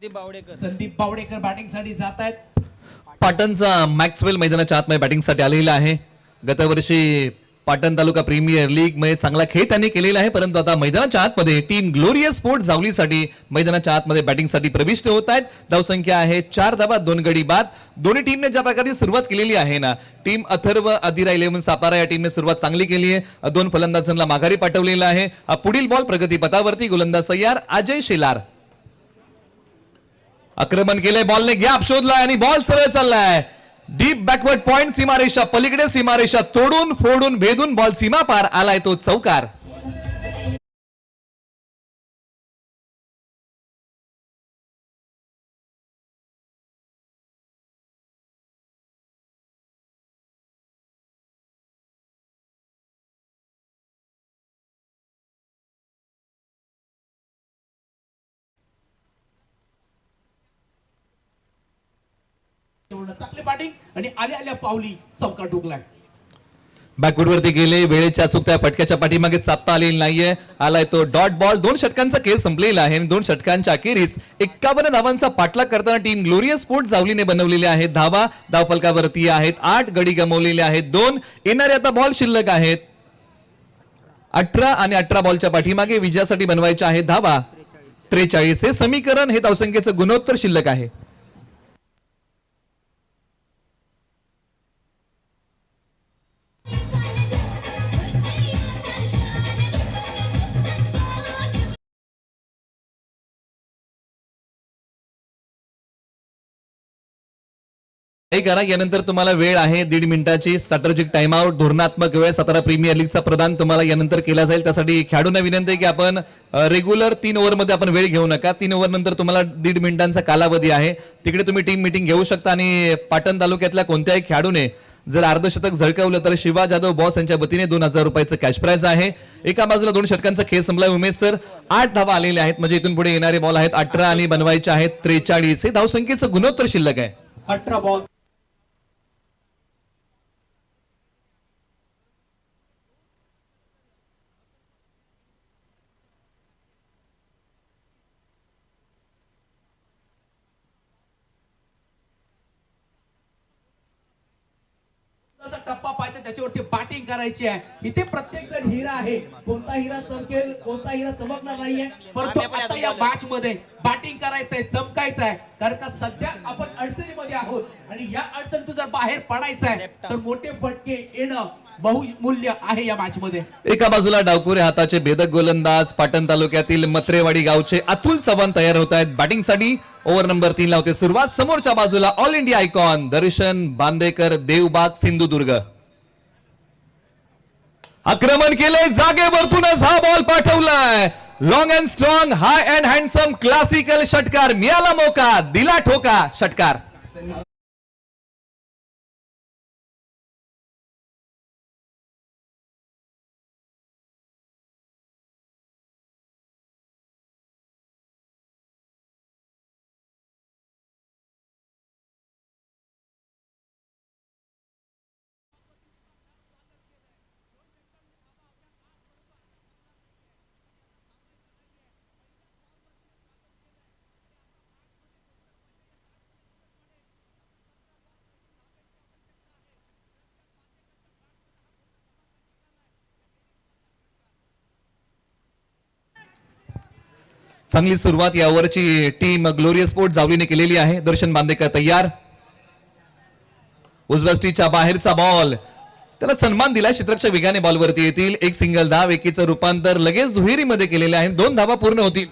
संदीप बावडेकर बॅटिंगसाठी जात आहेत. पाटणचा मॅक्सवेल मैदानाच्या आतमध्ये बॅटिंगसाठी आलेला आहे. गतवर्षी पाटण तालुका प्रीमियर लीग मध्ये चांगला खेळ त्यांनी केलेला आहे, परंतु आता मैदानाच्या आतमध्ये टीम ग्लोरियस स्पोर्ट जावलीसाठी मैदानाच्या आतमध्ये बॅटिंगसाठी प्रविष्ट होत आहेत. धावसंख्या आहे 4 धावा 2 गडी बाद. दोन्ही टीमने ज्या प्रकारे सुरुवात केलेली आहे ना, टीम अथर्व आदिरा 11 सातारा या टीमने सुरुवात चांगली केली आहे. 2 फलंदाजांना माघारी पाठवलेला आहे. पुढील बॉल प्रगतीपथावरती. गोलंदाज तयार अजय शेलार. आक्रमण केलंय, बॉलने गॅप शोधलाय आणि बॉल सरळ चाललाय. डीप बॅकवर्ड पॉइंट, सीमारेषा पलीकडे, सीमारेषा तोडून फोडून भेदून बॉल सीमा पार आलाय तो चौकार. चांगली बॅटिंग आणि आल्या पावली चौकार ठोकलाय. बॅकवर्ड वरती गेले, वेळेच्या चुकत्या फटक्याच्या पाठीमागे साधता आलेली नाहीये. आलाय तो डॉट बॉल. 2 षटकांचा खेळ संपलेला आहे आणि 2 षटकांच्या अखेरीस 51 धावांचा पाठलाग करताना टीम ग्लोरियस स्पोर्ट जावलीने बनवलेले आहेत. धावा धावफलकावरती आहेत 8, गडी गमावलेले आहेत 2. येणारे आता बॉल शिल्लक आहेत 18 आणि 18 बॉलच्या पाठीमागे विजयासाठी बनवायचे आहेत धावा 43. हे समीकरण हे धावसंख्येचं गुणोत्तर शिल्लक आहे. हे करा, यानंतर तुम्हाला वेळ आहे 1.5 मिनिटाची स्ट्रॅटेजिक टाइम आउट. धोरणात्मक वेळ सातारा प्रीमियर लीगचा प्रदान तुम्हाला यानंतर केला जाईल. त्यासाठी खेळाडूंना विनंती आहे की आपण रेग्युलर 3 ओव्हरमध्ये आपण वेळ घेऊ नका. 3 ओव्हर नंतर तुम्हाला 1.5 मिनिटांचा कालावधी आहे. तिकडे तुम्ही टीम मीटिंग घेऊ शकता आणि पाटण तालुक्यातल्या कोणत्याही खेळाडूने जर अर्धशतक झळकवलं तर शिवा जाधव बॉस यांच्या वतीने 2000 रुपयाचं कॅश प्राइज आहे. एका बाजूला 2 षटकांचा खेळ संपलाय. उमेश सर 8 धावा आलेले आहेत, म्हणजे इथून पुढे येणारे बॉल आहेत 18 आणि बनवायचे आहेत 43. हे धावसंख्येचं गुणोत्तर शिल्लक आहे. 18 बॉल. टप्पा पाहिजे, त्याच्यावरती बॅटिंग करायची आहे. इथे प्रत्येक जण हिरा आहे. कोणता हिरा चमकेल, कोणता हिरा चमकणार नाहीये, परंतु आता या मॅच मध्ये बॅटिंग करायचंय, चमकायचं आहे. कारण का सध्या आपण अडचणीमध्ये आहोत आणि या अडचणीतून जर बाहेर पडायचं आहे तर मोठे फटके येणं बहुमूल्य आहे या मॅच मध्ये. एका बाजूला डावकुरे हाताचे भेदक गोलंदाज पाटण तालुक्यातील मत्रेवाडी गावचे अतुल चव्हाण तयार होत आहेत बॅटिंगसाठी. ओव्हर नंबर 3 लावते सुरुवात. समोरच्या बाजूला ऑल इंडिया आयकॉन दर्शन बांदेकर, देवबाग, सिंधुदुर्ग. आक्रमण केलंय, जागेवरतूनच हा बॉल पाठवलाय. Long and strong, high and handsome classical षटकार. मिळाला मोका, दिला ठोका षटकार. चांगली सुरुवात या ओव्हरची टीम ग्लोरियस स्पोर्ट जावलीने केलेली आहे. दर्शन बांदेकर तयार. उजव्या स्टीच्या बाहेरचा बॉल, त्याला सन्मान दिला. क्षेत्ररक्षक वेगाने बॉलवरती येतील. एक सिंगल धाव, एकीचं रूपांतर लगेच दुहेरीमध्ये केलेले आहे. 2 धावा पूर्ण होतील.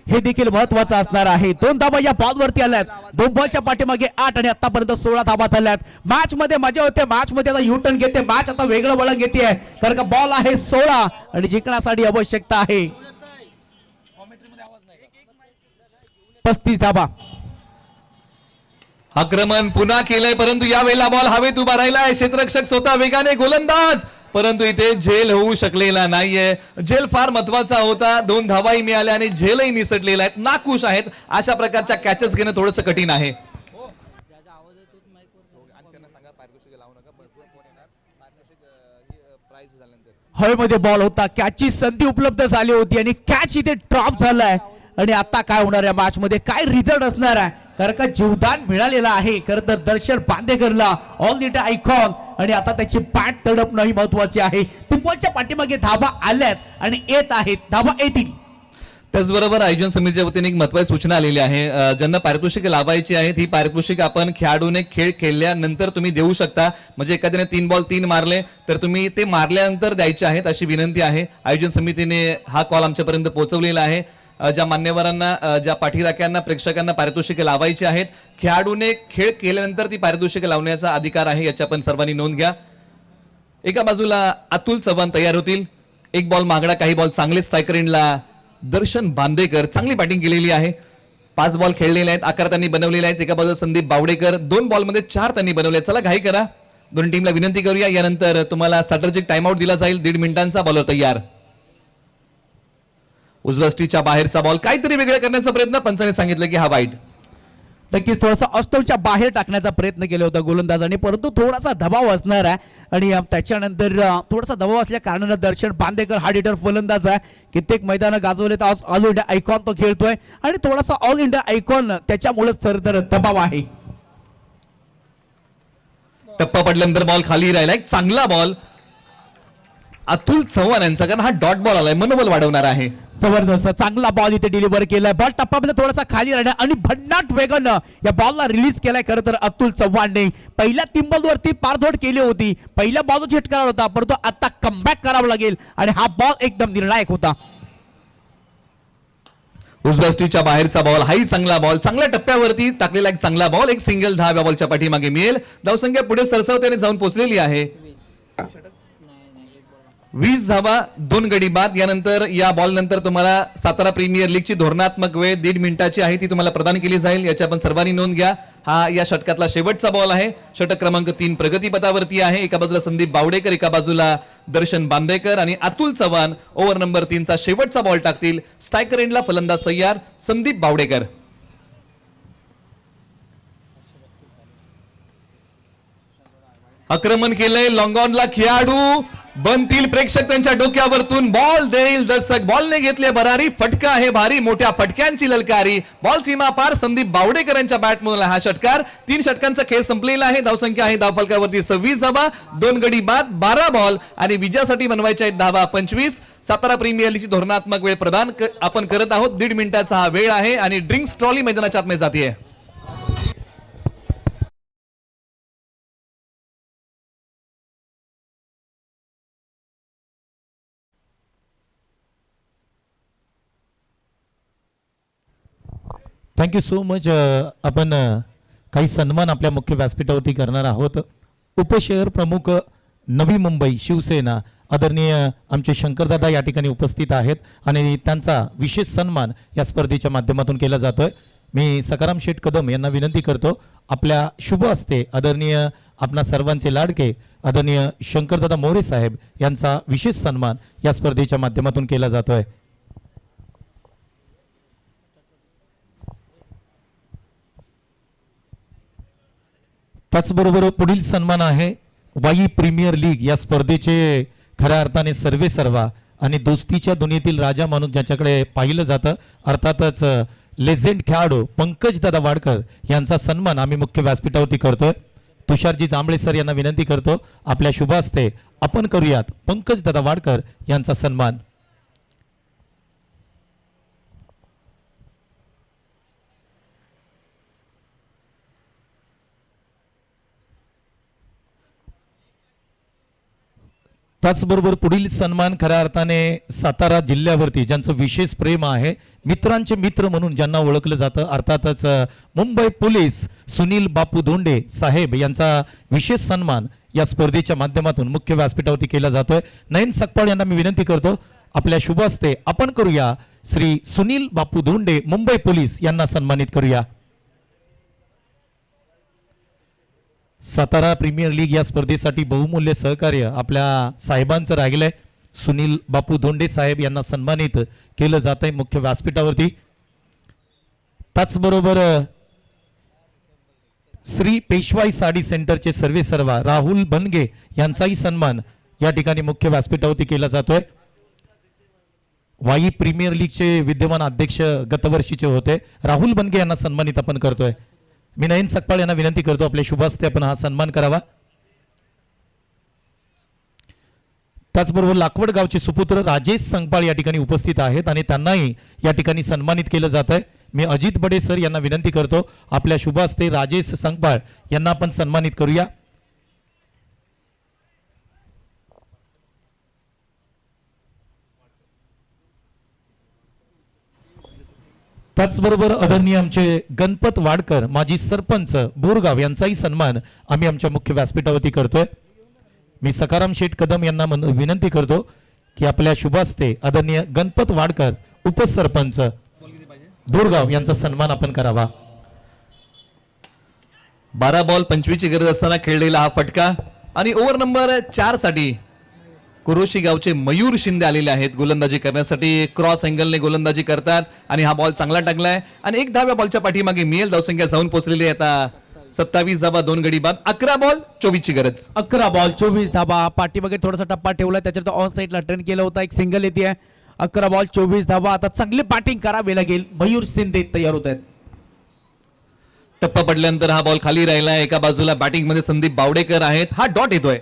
हे देखील महत्वाचं असणार आहे. 2 धावा या बॉलवरती आल्यात. 2 बॉलच्या पाठीमागे 8 आणि आतापर्यंत 16 धावा झाल्यात. मॅच मध्ये मजा होते. मॅच मध्ये आता यू टर्न घेते मॅच, आता वेगळं वळण घेते. कारण का बॉल आहे 16 आणि जिंकण्यासाठी आवश्यकता आहे 35 धावा. आक्रमण पुन्हा केलंय, परंतु यावेळेला बॉल हवेत उभा राहिलाय. क्षेत्ररक्षक स्वतः वेगाने, गोलंदाज परंतु इथे झेल होऊ शकलेला नाहीये. झेल फार महत्वाचा होता. 2 धावाही मिळाल्या आणि झेलही निसटलेला आहेत. नाखुश आहेत. अशा प्रकारच्या कॅचेस घेणं थोडंसं कठीण आहे. हवेमध्ये बॉल होता, कॅचची संधी उपलब्ध झाली होती आणि कॅच इथे ड्रॉप झालाय. आणि आता काय होणार या मॅच मध्ये, काय रिझल्ट असणार आहे, कारण का जीवदान मिळालेलं आहे खरं तर दर्शन बांदेकरला, ऑल इंडिया आयकॉन. आणि आता त्याची बॅट तडपणं ही महत्वाची आहे. टिंबॉलच्या पाठीमागे धाबा आल्यात आणि येत आहेत, धाबा येतील. त्याचबरोबर आयोजन समितीच्या वतीने एक महत्त्वाची सूचना आलेली आहे. ज्यांना पारितोषिके लावायची आहेत ही पारितोषिक आपण खेळाडूने खेळ खेळल्यानंतर तुम्ही देऊ शकता. म्हणजे एखाद्याने 3 बॉल 3 मारले तर तुम्ही ते मारल्यानंतर द्यायचे आहेत अशी विनंती आहे. आयोजन समितीने हा कॉल आमच्यापर्यंत पोहोचवलेला आहे. ज्या मान्यवरांना, ज्या पाठीराख्यांना, प्रेक्षकांना पारितोषिके लावायची आहेत, खेळाडूने खेळ केल्यानंतर ती पारितोषिके लावण्याचा अधिकार आहे, याची आपण सर्वांनी नोंद घ्या. एका बाजूला अतुल चव्हाण तयार होतील. 1 बॉल मागडा, काही बॉल चांगले स्ट्रायकर एंडला दर्शन बांदेकर, चांगली बॅटिंग केलेली आहे. 5 बॉल खेळलेले आहेत, 11 त्यांनी बनवलेले आहेत. एका बाजूला संदीप बावडेकर, 2 बॉलमध्ये 4 त्यांनी बनवले. चला घाई करा, दोन्ही टीमला विनंती करूया. यानंतर तुम्हाला स्ट्रॅटेजिक टाइमआउट दिला जाईल. 1.5 मिनिटांचा. बॉलर तयार. उजव्या स्टीच्या बाहेरचा बॉल, काहीतरी वेगळं करण्याचा प्रयत्न. पंचाने सांगितलं की हा वाईट. नक्कीच थोडासा ऑस्टमच्या बाहेर टाकण्याचा प्रयत्न केला होता गोलंदाजाने, परंतु थोडासा दबाव असणार आहे. आणि त्याच्यानंतर थोडासा दबाव असल्या कारणानं दर्शन बांदेकर हार्ड हिटर फलंदाज आहे. कित्येक मैदानं गाजवले तर ऑल इंडिया आयकॉन तो खेळतोय आणि थोडासा ऑल इंडिया आयकॉन त्याच्यामुळेच तर दबाव आहे. टप्पा पडल्यानंतर बॉल खाली राहिला. एक चांगला बॉल अतुल चव्हाण यांचा, कारण हा डॉट बॉल आलाय, मनोबल वाढवणार आहे. जबरदस्त चांगला बॉल इथे डिलिव्हर केलाय. बॉल टप्पामध्ये थोडासा खाली राहिला आणि भन्नाट वेगानं या बॉलला रिलीज केलाय खरं तर अतुल चव्हाणने. पहिल्या 3 बॉलवरती पारधोड केली होती, पहिल्या बॉल झटकार होता, परंतु आता कमबॅक करावं लागेल आणि हा बॉल एकदम निर्णायक होता. उजव्या स्टीच्या बाहेरचा बॉल, हाही चांगला बॉल, चांगल्या टप्प्यावरती टाकलेला एक चांगला बॉल. एक सिंगल धाव या बॉलच्या पाठीमागे मिळेल. धावसंख्या पुढे सरसावतेने जाऊन पोहोचलेली आहे. 20 धावा, 2 गडी बाद. यानंतर या बॉल नंतर तुम्हाला सातारा प्रीमियर लीगची धोरणात्मक वेळ 1.5 मिनिटाची आहे, ती तुम्हाला प्रदान केली जाईल. याची आपण सर्वांनी नोंद घ्या. हा या षटकातला शेवटचा बॉल आहे. षटक क्रमांक 3 प्रगतीपथावरती आहे. एका बाजूला संदीप बावडेकर, एका बाजूला दर्शन बांदेकर आणि अतुल चव्हाण ओव्हर नंबर 3 चा शेवटचा बॉल टाकतील. स्ट्रायकर एंडला फलंदाज तयार संदीप बावडेकर. आक्रमण केलंय, लॉंग ऑनला खेळाडू बनतील. प्रेक्षक त्यांच्या डोक्यावरतून बॉल देईल. दर्शक बॉलने घेतले भरारी. फटका आहे भारी, मोठ्या फटक्यांची ललकारी. बॉल सीमा पार. संदीप बावडेकर यांच्या बॅटमधून हा षटकार. 3 षटकांचा खेळ संपलेला आहे. धावसंख्या आहे धावफलकावरती 26 धावा, 2 गडी बाद, 12 बॉल आणि विजयासाठी बनवायच्या आहेत धावा 25. सातारा प्रीमियर लीगची धोरणात्मक वेळ प्रदान आपण करत आहोत. 1.5 मिनिटाचा हा वेळ आहे आणि ड्रिंक्स ट्रॉली मैदानाच्या आतमध्ये जाते. Thank you so much. आपण काही सन्मान आपल्या मुख्य व्यासपीठावरती करणार आहोत. उपशहर प्रमुख नवी मुंबई शिवसेना आदरणीय आमचे शंकरदादा या ठिकाणी उपस्थित आहेत आणि त्यांचा विशेष सन्मान या स्पर्धेच्या माध्यमातून केला जातोय. मी सकाराम शेठ कदम यांना विनंती करतो, आपल्या शुभ हस्ते आदरणीय आपणा सर्वांचे लाडके आदरणीय शंकरदादा मोरे साहेब यांचा विशेष सन्मान या स्पर्धेच्या माध्यमातून केला जातोय. त्याचबरोबर पुढील सन्मान आहे वाई प्रीमियर लीग या स्पर्धेचे खऱ्या अर्थाने सर्वे सर्वा आणि दोस्तीच्या दुनियेतील राजा म्हणून ज्याच्याकडे पाहिलं जातं, अर्थातच लेजेंड खेळाडू पंकज दादा वाडकर यांचा सन्मान आम्ही मुख्य व्यासपीठावरती करतोय. तुषारजी जांभळे सर यांना विनंती करतो, आपल्या शुभ हस्ते आपण करूयात पंकज दादा वाडकर यांचा सन्मान. त्याचबरोबर पुढील सन्मान खऱ्या अर्थाने सातारा जिल्ह्यावरती ज्यांचं विशेष प्रेम आहे, मित्रांचे मित्र म्हणून ज्यांना ओळखलं जातं, अर्थातच मुंबई पोलीस सुनील बापू धोंडे साहेब यांचा विशेष सन्मान या स्पर्धेच्या माध्यमातून मुख्य व्यासपीठावरती केला जातोय. नयन सकपाळ यांना मी विनंती करतो, आपल्या शुभ हस्ते आपण करूया श्री सुनील बापू धोंडे मुंबई पोलीस यांना सन्मानित करूया. सातारा प्रीमियर लीग या स्पर्धेसाठी बहुमूल्य सहकार्य आपल्या साहेबांचं राहिलंय. सुनील बापू धोंडे साहेब यांना सन्मानित केलं जात आहे मुख्य व्यासपीठावरती. त्याचबरोबर श्री पेशवाई साडी सेंटरचे सर्वेसर्वा राहुल बनगे यांचाही सन्मान या ठिकाणी मुख्य व्यासपीठावरती केला जातोय. वाई प्रीमियर लीगचे विद्यमान अध्यक्ष गतवर्षीचे होते राहुल बनगे यांना सन्मानित आपण करतोय. मी नयन सकपाळ यांना विनंती करतो आपल्या शुभ हस्ते आपण हा सन्मान करावा. त्याचबरोबर लाखवड गावचे सुपुत्र राजेश संगपाळ या ठिकाणी उपस्थित आहेत आणि त्यांनाही या ठिकाणी सन्मानित केलं जात आहे. मी अजित बडे सर यांना विनंती करतो आपल्या शुभ हस्ते राजेश संगपाळ यांना आपण सन्मानित करूया. त्याचबरोबर आदरणीय आमचे गणपत वाडकर माजी सरपंच बोरगाव यांचाही सन्मान आम्ही आमच्या मुख्य व्यासपीठावरती करतोय. मी सकाराम शेठ कदम यांना विनंती करतो की आपल्या शुभ हस्ते आदरणीय गणपत वाडकर उपसरपंच बोरगाव यांचा सन्मान आपण करावा. 12 बॉल 25 ची गरज असताना खेळलेला हा फटका आणि ओव्हर नंबर 4 साठी कुरोशी गावचे मयूर शिंदे आलेले आहेत गोलंदाजी करण्यासाठी. क्रॉस अँगलने गोलंदाजी करतात आणि हा बॉल चांगला टाकलाय आणि 1 धाव्या बॉलच्या पाठीमागे मिळेल धावसंख्या जाऊन पोहोचलेली आहे. आता 27 धाबा 2 गडी बाद. 11 बॉल 24 ची गरज. 11 बॉल 24 धाबा. पाठीमागे थोडासा टप्पा ठेवला त्याच्यात ऑन साईडला टर्न केला होता. एक सिंगल येते. 11 बॉल 24 धाबा. आता चांगली बॅटिंग करावी लागेल. मयूर शिंदे तयार होत आहेत. टप्पा पडल्यानंतर हा बॉल खाली राहिला. एका बाजूला बॅटिंग मध्ये संदीप बावडेकर आहेत. हा डॉट येतोय.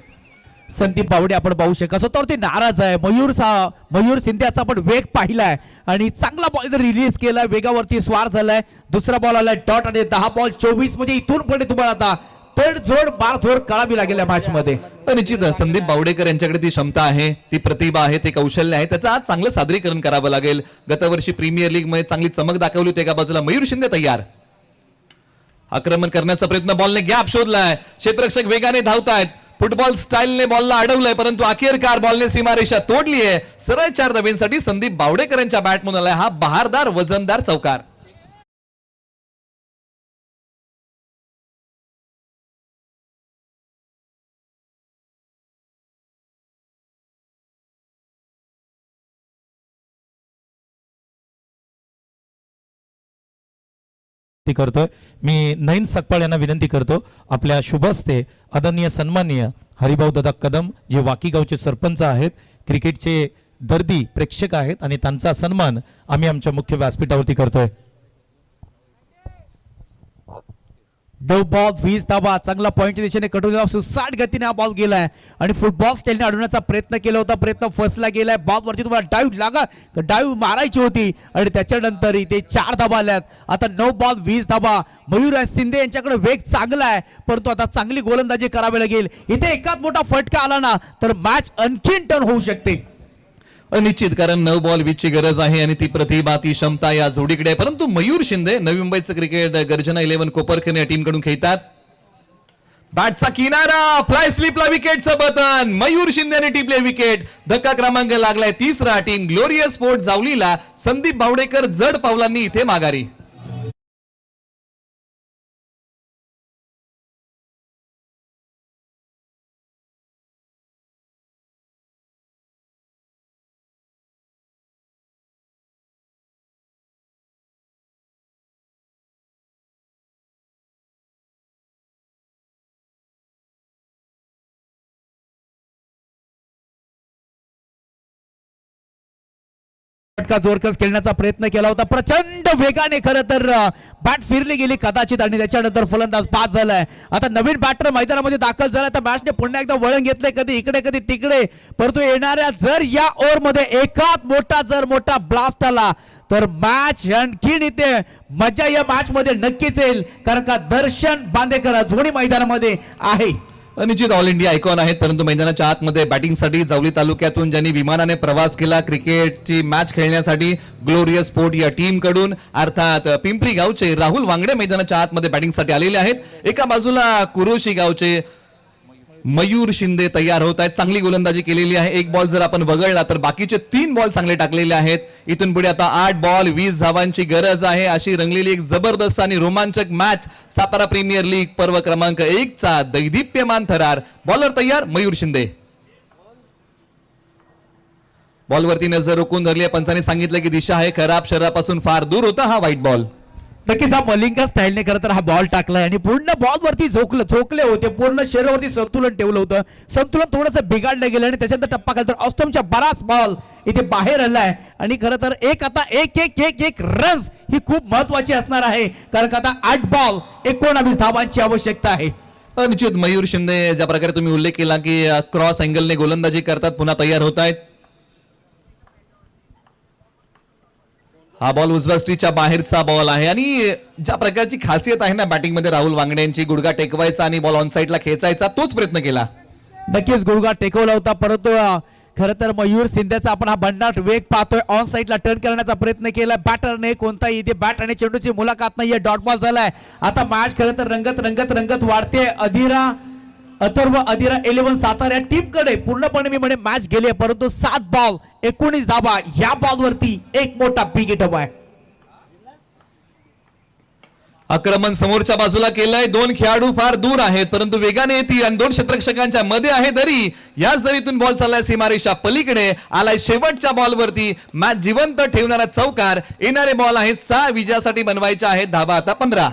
संदीप बावडे आपण पाहू शकता स्वतःवरती नाराज आहे. मयूर शिंदेचा आपण वेग पाहिलाय आणि चांगला बॉल रिलीज केलाय. वेगावरती स्वार झालाय. दुसरा बॉल आलाय डॉट आणि 10 बॉल 24 म्हणजे इथून पुढे तुम्हाला आता तडजोड मारझोड करावी लागेल या मॅच मध्ये. निश्चित संदीप बावडेकर यांच्याकडे ती क्षमता आहे, ती प्रतिभा आहे, ते कौशल्य आहे. त्याचं आज चांगलं सादरीकरण करावं लागेल. गतवर्षी प्रीमियर लीग मध्ये चांगली चमक दाखवली होती. एका बाजूला मयूर शिंदे तयार. आक्रमण करण्याचा प्रयत्न. बॉलने गॅप शोधलाय. क्षेत्ररक्षक वेगाने धावतायत. फुटबॉल स्टाईलने बॉलला अडवलंय परंतु अखेरकार बॉलने सीमारेषा तोडली आहे. सरळ 4 धाब्यांसाठी संदीप बावडेकर यांच्या बॅटमधून आलाय हा बहारदार वजनदार चौकार. करतोय. मी नयन सकपाळ यांना विनंती करतो आपल्या शुभ हस्ते आदरणीय सन्माननीय हरिभाऊ दादा कदम जे वाकी गावचे सरपंच आहेत, क्रिकेटचे दर्दी प्रेक्षक आहेत आणि त्यांचा सन्मान आम्ही आमच्या मुख्य व्यासपीठावरती करतोय. 9 बॉल 20 धाबा. चांगला पॉईंटच्या दिशेने कटून सुसाट गतीने हा बॉल गेलाय आणि फुटबॉल स्टाईलने अडवण्याचा प्रयत्न केला होता. प्रयत्न फसला गेलाय. बॉल वरती तुम्हाला डाईव्ह मारायची होती आणि त्याच्यानंतर इथे 4 धाबा आल्यात. आता 9 बॉल 20 धाबा. मयूर शिंदे यांच्याकडे वेग चांगला आहे परंतु आता चांगली गोलंदाजी करावी लागेल. इथे एकाच मोठा फटका आला ना तर मॅच आणखीन टर्न होऊ शकते. निश्चित कारण 9 बॉल 20 ची गरज आहे आणि ती प्रतिभा ती क्षमता या जोडीकडे आहे. परंतु मयूर शिंदे नवी मुंबईचं क्रिकेट गर्जना 11 कोपरखैरणे या टीम कडून खेळतात. बॅटचा किनारा. फ्लाय स्लिपला विकेटचं बटन. मयूर शिंदेने टिपले विकेट. धक्का क्रमांक लागलाय 3रा. टीम ग्लोरियस स्पोर्ट जावलीला. संदीप बावडेकर जड पावलांनी इथे माघारी. फटका जोरकस खेळण्याचा प्रयत्न केला होता. प्रचंड वेगाने खरं तर बॅट फिरली गेली कदाचित आणि त्याच्यानंतर फलंदाज बाद झालाय. आता नवीन बॅटर मैदानामध्ये दाखल झाला तर मॅचने पुन्हा एकदा वळण घेतलंय कधी इकडे कधी तिकडे. परंतु येणाऱ्या जर या ओव्हर मध्ये एकात मोठा ब्लास्ट आला तर मॅच आणखीन इथे मजा या मॅच मध्ये नक्कीच येईल कारण का दर्शन बांदेकर जोडी मैदानामध्ये आहे. निश्चित ऑल इंडिया आयकॉन आहेत परंतु मैदानाच्या आतमध्ये बॅटिंगसाठी जावली तालुक्यातून ज्यांनी विमानाने प्रवास केला क्रिकेटची मॅच खेळण्यासाठी ग्लोरियस स्पोर्ट या टीम कडून अर्थात पिंपरी गावचे राहुल वांगडे मैदानाच्या आतमध्ये बॅटिंगसाठी आलेले आहेत. एका बाजूला कुरोशी गावचे मयूर शिंदे तयार होत आहेत. चांगली गोलंदाजी केलेली आहे. एक बॉल जर आपण वगळला तर बाकीचे 3 बॉल चांगले टाकलेले आहेत. इथून पुढे आता 8 बॉल 20 धावांची गरज आहे. अशी रंगलेली एक जबरदस्त आणि रोमांचक मॅच सातारा प्रीमियर लीग पर्व क्रमांक 1 चा दैदिप्यमान थरार. बॉलर तयार मयूर शिंदे. बॉलवरती नजर रोखून धरली आहे. पंचाने सांगितलं की दिशा आहे खराब, शरीरापासून फार दूर होता हा व्हाईट बॉल. नक्कीच हा मलिंगा स्टाईलने खरं तर हा बॉल टाकलाय आणि पूर्ण बॉलवरती झोकले होते, पूर्ण शरीरावरती संतुलन ठेवलं होतं. संतुलन थोडंसं बिघडलं गेलं आणि त्याच्यानंतर टप्पा खाली तर ऑस्टमच्या बराच बॉल इथे बाहेर आलाय आणि खरं तर एक रन्स ही खूप महत्वाची असणार आहे, कारण का आता 8 बॉल 19 धावांची आवश्यकता आहे. निश्चित मयूर शिंदे ज्या प्रकारे तुम्ही उल्लेख केला की क्रॉस अँगलने गोलंदाजी करतात, पुन्हा तयार होत आहेत. हा बॉल उजव्या स्ट्रीटच्या बाहेरचा बॉल आहे आणि ज्या प्रकारची खासियत आहे ना बॅटिंग मध्ये राहुल वांगडे यांची, गुडघा टेकवायचा आणि बॉल ऑन साईडला खेचायचा, तोच प्रयत्न केला. नक्कीच गुडघा टेकवला होता, परंतु खरं तर मयूर शिंदेचा आपण हा भन्नाट वेग पाहतोय. ऑन साईडला टर्न करण्याचा प्रयत्न केला बॅटरने, कोणताही इथे बॅट आणि चेंडूची मुलाखत नाहीये, डॉट बॉल झालाय. आता मॅच खरं तर रंगत वाढते. अथर्व अधिरा 11 सातारा टीम कडे पूर्णपणे मी म्हणे मॅच गेले, परंतु 7 बॉल 19 धावा या बॉलवरती एक मोठा बिग हिट आहे. आक्रमण समोरच्या बाजूला केलंय. 2 खेळाडू फार दूर आहेत, परंतु वेगाने येतील आणि 2 क्षेत्ररक्षकांच्या मध्ये आहे दरी. याच दरीतून बॉल चाललाय सीमारेषा पलीकडे. आलाय शेवटच्या बॉलवरती मॅच जिवंत ठेवणारा चौकार. येणारे बॉल आहे 6, विजयासाठी बनवायच्या आहेत धावा आता 15.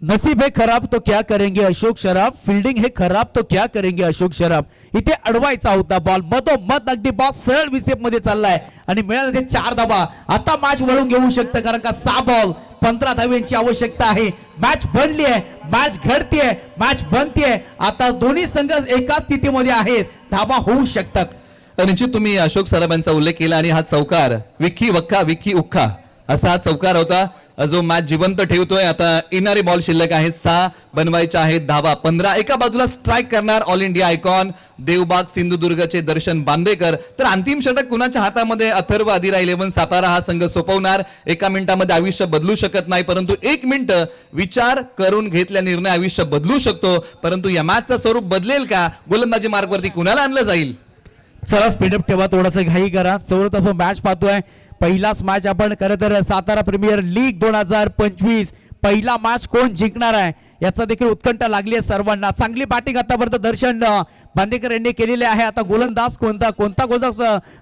नसीब है खराब तो क्या करेंगे अशोक शराब, फील्डिंग है खराब तो क्या करेंगे अशोक शराब. इथे अडवायचा होता बॉल, मधोमध अगदी बॉल सरळ विसेप मध्ये चाललाय आणि मिळाले ते 4 धावा. आता मॅच वळून घेऊ शकतं, कारण का 6 बॉल 15 धाव्यांची आवश्यकता आहे. मॅच बनली आहे, मॅच घडतीये, मॅच बनतीये. आता दोन्ही संघ एकाच स्थितीमध्ये आहेत, धावा होऊ शकतात. निश्चित तुम्ही अशोक सराब यांचा उल्लेख केला आणि हा चौकार विक्की वक्का विक्की उक्का असा हा चौकार होता जो मॅच जिवंत ठेवतोय. आता येणारे बॉल शिल्लक आहे 6, बनवायच्या आहेत धावा 15. एका बाजूला स्ट्राईक करणार ऑल इंडिया आयकॉन देवबाग सिंधुदुर्गचे दर्शन बांदेकर, तर अंतिम षटक कुणाच्या हातामध्ये अथर्व अधिरा 11 सातारा हा संघ सोपवणार. एका मिनिटामध्ये आयुष्य बदलू शकत नाही, परंतु 1 मिनिट विचार करून घेतल्या निर्णय आयुष्य बदलू शकतो. परंतु या मॅचचं स्वरूप बदलेल का? गोलंदाजी मार्गवरती कुणाला आणलं जाईल? चला स्पीडअप ठेवा, थोडासा घाई करा. चौरतर्फ मॅच पाहतोय. पहिलाच मॅच आपण खरं तर सातारा प्रीमियर लीग 2025 पहिला मॅच कोण जिंकणार आहे याचा देखील उत्कंठा लागली आहे सर्वांना. चांगली बॅटिंग आतापर्यंत दर्शन बांदेकर यांनी केलेले आहे. आता गोलंदाज कोणता गोलंदाज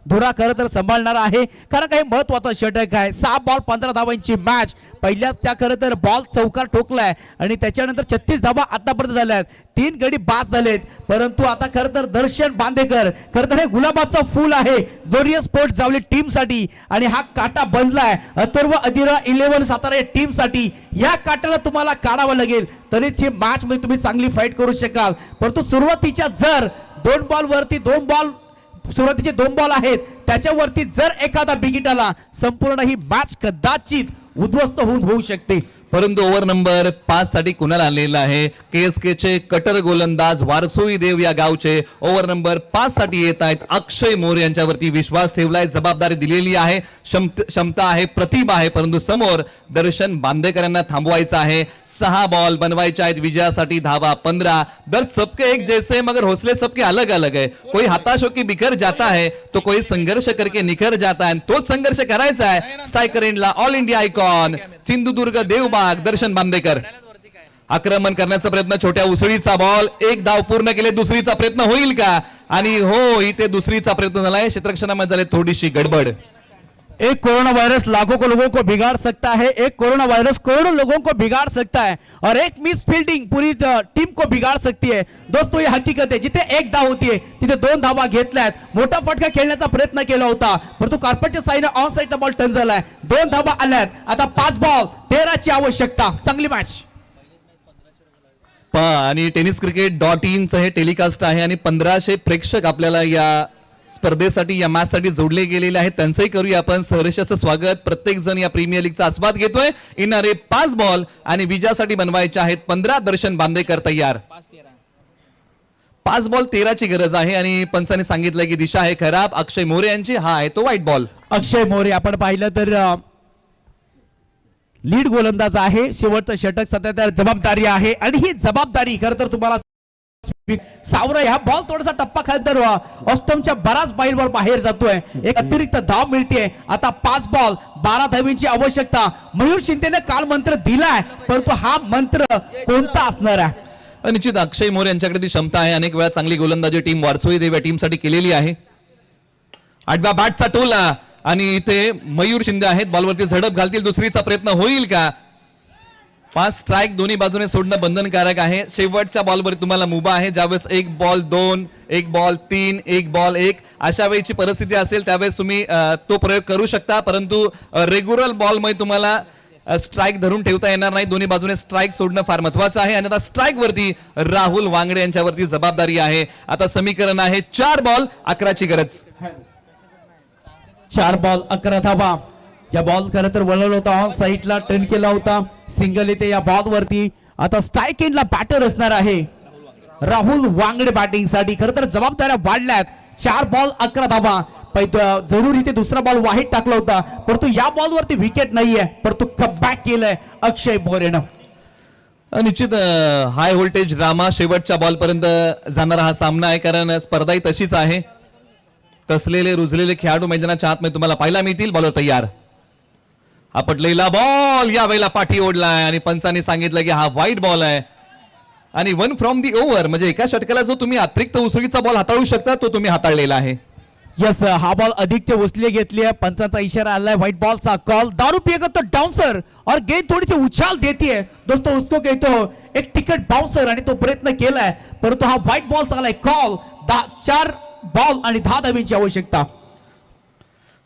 धुरा खरं तर सांभाळणार आहे, कारण काही महत्वाचा षटक आहे. 6 बॉल 15 धावांची मॅच. पहिल्याच त्या खरं तर बॉल चौकार ठोकलाय आणि त्याच्यानंतर 36 धावा आतापर्यंत झाल्या आहेत. 3 गडी बाद झालेत, परंतु आता खरं तर दर्शन बांदेकर खरं तर हे गुलाबाचं फूल आहे दोरिया स्पोर्ट्स जावली टीम साठी आणि हा काटा बनलाय अथर्व अधिरा 11 सातारा टीम साठी. या काटाला तुम्हाला काढावं लागेल, तरीच ही मॅच मध्ये तुम्ही चांगली फाईट करू शकाल. परंतु सुरुवातीच्या जर 2 बॉल वरती 2 बॉल सुरुवातीचे 2 बॉल आहेत त्याच्यावरती जर एखादा बिगिट आला, संपूर्ण ही मॅच कदाचित उद्ध्वस्त होऊ शकते. परंतु ओव्हर नंबर 5 साठी कुणाला आणलेला आहे? KSK चे कटर गोलंदाज वारसोई देव या गावचे ओव्हर नंबर 5 साठी येत आहेत. अक्षय मोरे यांच्यावरती विश्वास ठेवलाय, जबाबदारी दिलेली आहे, क्षमता आहे, प्रतिभा आहे, परंतु समोर दर्शन बांदेकर यांना थांबवायचं आहे. 6 बॉल बनवायचे आहेत विजयासाठी धावा 15. दर सबके एक जैसे मगर हौसले सबके अलग अलग है. कोई हताश होकर बिखर जाता है तो कोई संघर्ष करके निखर जाता है. तोच संघर्ष करायचा आहे स्ट्रायकर एंडला all India icon Sindhudurg Devbag Darshan Bandekar. आक्रमण करण्याचा प्रयत्न, छोट्या उसळीचा बॉल, 1 धाव पूर्ण केले. दुसरीचा प्रयत्न होईल का? आणि हो, इथे दुसरीचा प्रयत्न झालाय. क्षेत्ररक्षणामध्ये झाले थोडीशी गडबड. एक कोरोना वायरस लाखों को लोगों को बिगाड़ सकता है, एक कोरोना वायरस करोड़ों लोगों को बिगाड़ सकता है और एक मिस फील्डिंग पूरी टीम को बिगाड़ सकती है. दोस्तों ये हकीकत है. जिथे 1 धाव होतीये तिथे 2 धावा घेतल्यात. मोठा फटका खेळण्याचा प्रयत्न केला होता, परंतु कार्पेटच्या साईडने ऑन साईडला बॉल टर्न झालाय. 2 धावा आल्यात. आता 5 बॉल 13 ची आवश्यकता. चांगली मॅच. आणि tenniscricket.in चं हे टेलिकास्ट आहे आणि 1500 प्रेक्षक आपल्याला या स्पर्धेसाठी या मॅच साठी जोडले गेलेले आहेत. त्यांचंही करूया आपण सहर्षाचं स्वागत. प्रत्येक जण या प्रीमियर लीगचा आस्वाद घेतोय. येणारे 5 बॉल आणि विजयासाठी बनवायचे आहेत 15. दर्शन बांदेकर तयार. 5 बॉल 13 ची गरज आहे आणि पंचाने सांगितलं की दिशा आहे खराब. अक्षय मोरे यांची हा आहे तो व्हाईट बॉल. अक्षय मोरे आपण पाहिलं तर लीड गोलंदाज आहे. शेवटचं षटक सध्या जबाबदारी आहे आणि ही जबाबदारी खरं तर तुम्हाला सावरा ह्या बॉल थोडासा टप्पा खाली तर अष्टमच्या बराच बैलवर बाहेर जातोय. एक अतिरिक्त धाव मिळते. आता 5 बॉल 12 धावींची आवश्यकता. मयूर शिंदेने काल मंत्र दिलाय, परंतु हा मंत्र कोणता असणार आहे? निश्चित अक्षय मोरे यांच्याकडे ती क्षमता आहे. अनेक वेळा चांगली गोलंदाजी टीम वारसोई देव या टीमसाठी केलेली आहे. आडव्या बॅटचा टोला आणि इथे मयूर शिंदे आहेत, बॉलवरती झडप घालतील. दुसरीचा प्रयत्न होईल का? 5 स्ट्राईक दोन्ही बाजूने सोडणं बंधनकारक आहे. शेवटच्या बॉलवर तुम्हाला मुभा आहे. ज्यावेळेस 1 बॉल 2, 1 बॉल 3, 1 बॉल 1 अशा वेळीची परिस्थिती असेल त्यावेळेस तुम्ही तो प्रयोग करू शकता, परंतु रेग्युलर बॉलमुळे तुम्हाला स्ट्राईक धरून ठेवता येणार नाही. दोन्ही बाजूने स्ट्राईक सोडणं फार महत्वाचं आहे. आणि आता स्ट्राईक वरती राहुल वांगडे यांच्यावरती जबाबदारी आहे. आता समीकरण आहे 4 बॉल 11ची गरज. 4 बॉल 11 धावा. या बॉल खरं तर वळवला होता, ऑन साईडला टर्न केला होता. सिंगल येते या बॉल वरती. आता स्ट्राईक एंडला बॅटर असणार आहे राहुल वांगडे बॅटिंग साठी. खरं तर जबाबदाऱ्या वाढल्यात. 4 बॉल 11 धावा. जरूर इथे दुसरा बॉल वाईट टाकला होता, परंतु या बॉल वरती विकेट नाहीये, परंतु कमबॅक केलंय अक्षय मोरेनं. निश्चित हाय व्होल्टेज ड्रामा शेवटच्या बॉल पर्यंत जाणारा हा सामना आहे, कारण स्पर्धा ही तशीच आहे. कसलेले रुजलेले खेळाडू मैदानाच्या आतमध्ये तुम्हाला पाहायला मिळतील. बॉलर तयार. हा पटलेला बॉल यावेळेला पाठी ओढलाय आणि पंचाने सांगितलं की हा वाईट बॉल आहे. आणि 1 फ्रॉम दी ओव्हर म्हणजे एका षटकाला जो तुम्ही अतिरिक्त उसळीचा बॉल हाताळू शकता तो तुम्ही हाताळलेला आहे. यस, हा बॉल अधिकचे उचले घेतली आहे. पंचाचा इशारा आलाय व्हाइट बॉल चा कॉल. दारू पिएगा तो डाउन्सर और गेंद थोड़ी सी उछाल देती है दोस्तों, उसको कहते हो एक टिकट बाउंसर. आणि तो प्रयत्न केलाय, परंतु हा व्हाइट बॉल चा आलाय कॉल. 4 बॉल आणि 10 धावींची आवश्यकता.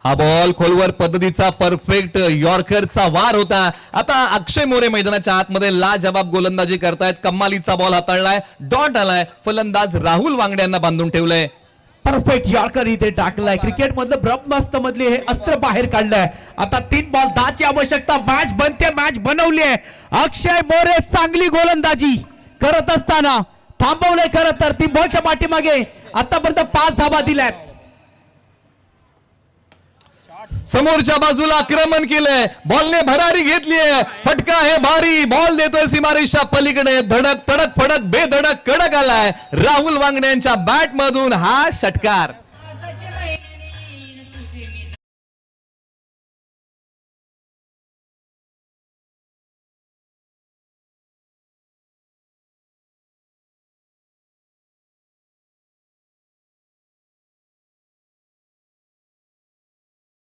हा बॉल खोलवर पद्धतीचा परफेक्ट यॉर्करचा वार होता. आता अक्षय मोरे मैदानाच्या आतमध्ये लाजवाब गोलंदाजी करतायत. कमालीचा बॉल हाताळलाय, डॉट आलाय. फलंदाज राहुल वांगडे यांना बांधून ठेवलंय. परफेक्ट यॉर्कर इथे टाकलाय. क्रिकेट मधलं ब्रह्मास्त्र मधले हे अस्त्र बाहेर काढलंय. आता 3 बॉल 10ची आवश्यकता. मॅच बनते, मॅच बनवली आहे. अक्षय मोरे चांगली गोलंदाजी करत असताना थांबवलंय. खरं तर 3 बॉलच्या पाठीमागे आतापर्यंत 5 धावा दिल्यात. समोरच्या बाजूला आक्रमण केलंय, बॉलने भरारी घेतलीये. फटका आहे भारी. बॉल देतोय सीमारेषा पलीकडे. धडक तडक फडक बेधडक कडक आलाय. राहुल वांगडे यांच्या बॅट मधून हा षटकार.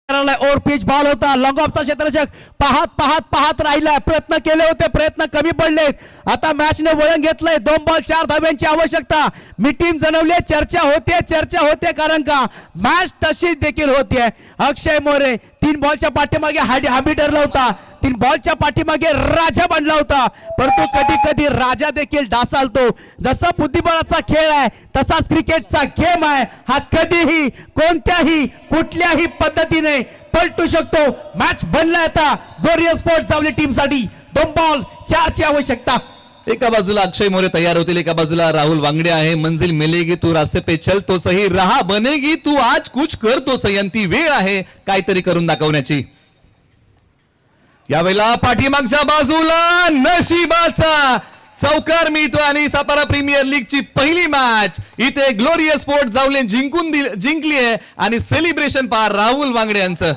ओव्हर पिच बॉल होता. लॉंग ऑफचा क्षेत्ररक्षक पाहत राहिलाय. प्रयत्न केले होते, प्रयत्न कमी पडले. आता मॅचने वळण घेतलंय. 2 बॉल 4 धाव्यांची आवश्यकता. मी टीम जनवली. चर्चा होते कारण का मॅच तशीच देखील होतीये. अक्षय मोरे 3 बॉलच्या पाठीमागे हाबी ठरला होता. 3 बॉलच्या पाठीमागे राजा बनला होता, परंतु कधी कधी राजा देखील डासालतो. जसा बुद्धिबळाचा खेळ आहे तसाच क्रिकेटचा गेम आहे. हा कधीही कोणत्याही कुठल्याही पद्धतीने पलटू शकतो. मॅच बनला आता गोरिया स्पोर्ट्स चावली टीम साठी. 2 बॉल 4ची आवश्यकता. एका बाजूला अक्षय मोरे तयार होतील, एका बाजूला राहुल वांगडे आहे. मंजिल मिलेगी तू रास्ते पे चल तो सही, रहा बनेगी तू आज कुछ कर तो सही. आणि ती वेळ आहे काहीतरी करून दाखवण्याची. यावेळेला पाठीमागच्या बाजूला नशिबाचा चौकार मिळतो आणि सातारा प्रीमियर लीगची पहिली मॅच इथे ग्लोरियस स्पोर्ट्स जावले जिंकली आहे. आणि सेलिब्रेशन पहा राहुल वांगडे यांचं.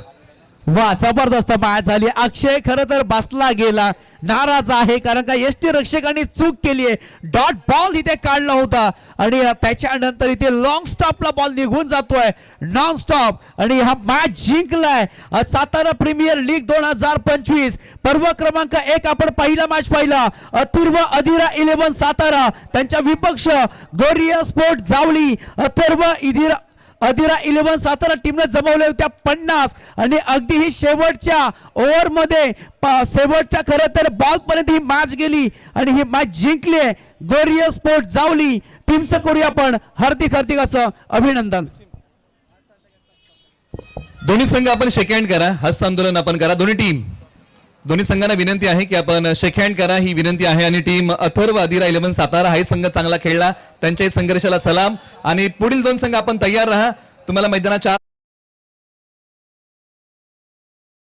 वा, जबरदस्त मॅच झाली. अक्षय खरं तर बसला गेला, नाराज आहे कारण का एसटी रक्षकांनी चूक केली आहे. डॉट बॉल इथे काढला होता आणि त्याच्यानंतर इथे लॉंग स्टॉपला बॉल निघून जातोय नॉन स्टॉप. आणि हा मॅच जिंकलाय सातारा प्रीमियर लीग 2025 पर्व क्रमांक 1. आपण पहिला मॅच पाहिला अथर्व अधिरा 11 सातारा त्यांच्या विपक्ष गोरिया स्पोर्ट जावली. अथर्व अधिरा 11 सातारा टीमने जमवले होत्या 50 आणि अगदी ही शेवटच्या ओव्हर मध्ये शेवटच्या खरं तर बॉल पर्यंत ही मॅच गेली आणि ही मॅच जिंकली आहे गोरिया स्पोर्ट जावली टीमचं. करूया आपण हार्दिक असं अभिनंदन. दोन्ही संघ आपण शेक हँड करा, हस्त आंदोलन आपण करा. दोन्ही संघांना विनंती आहे की आपण शेक हँड करा, ही विनंती आहे. आणि टीम अथर्व अधिरा 11 सातारा हा संघ चांगला खेळला, त्यांच्याही संघर्षाला सलाम. आणि पुढील 2 संघ आपण तयार राहा. तुम्हाला मैदानाच्या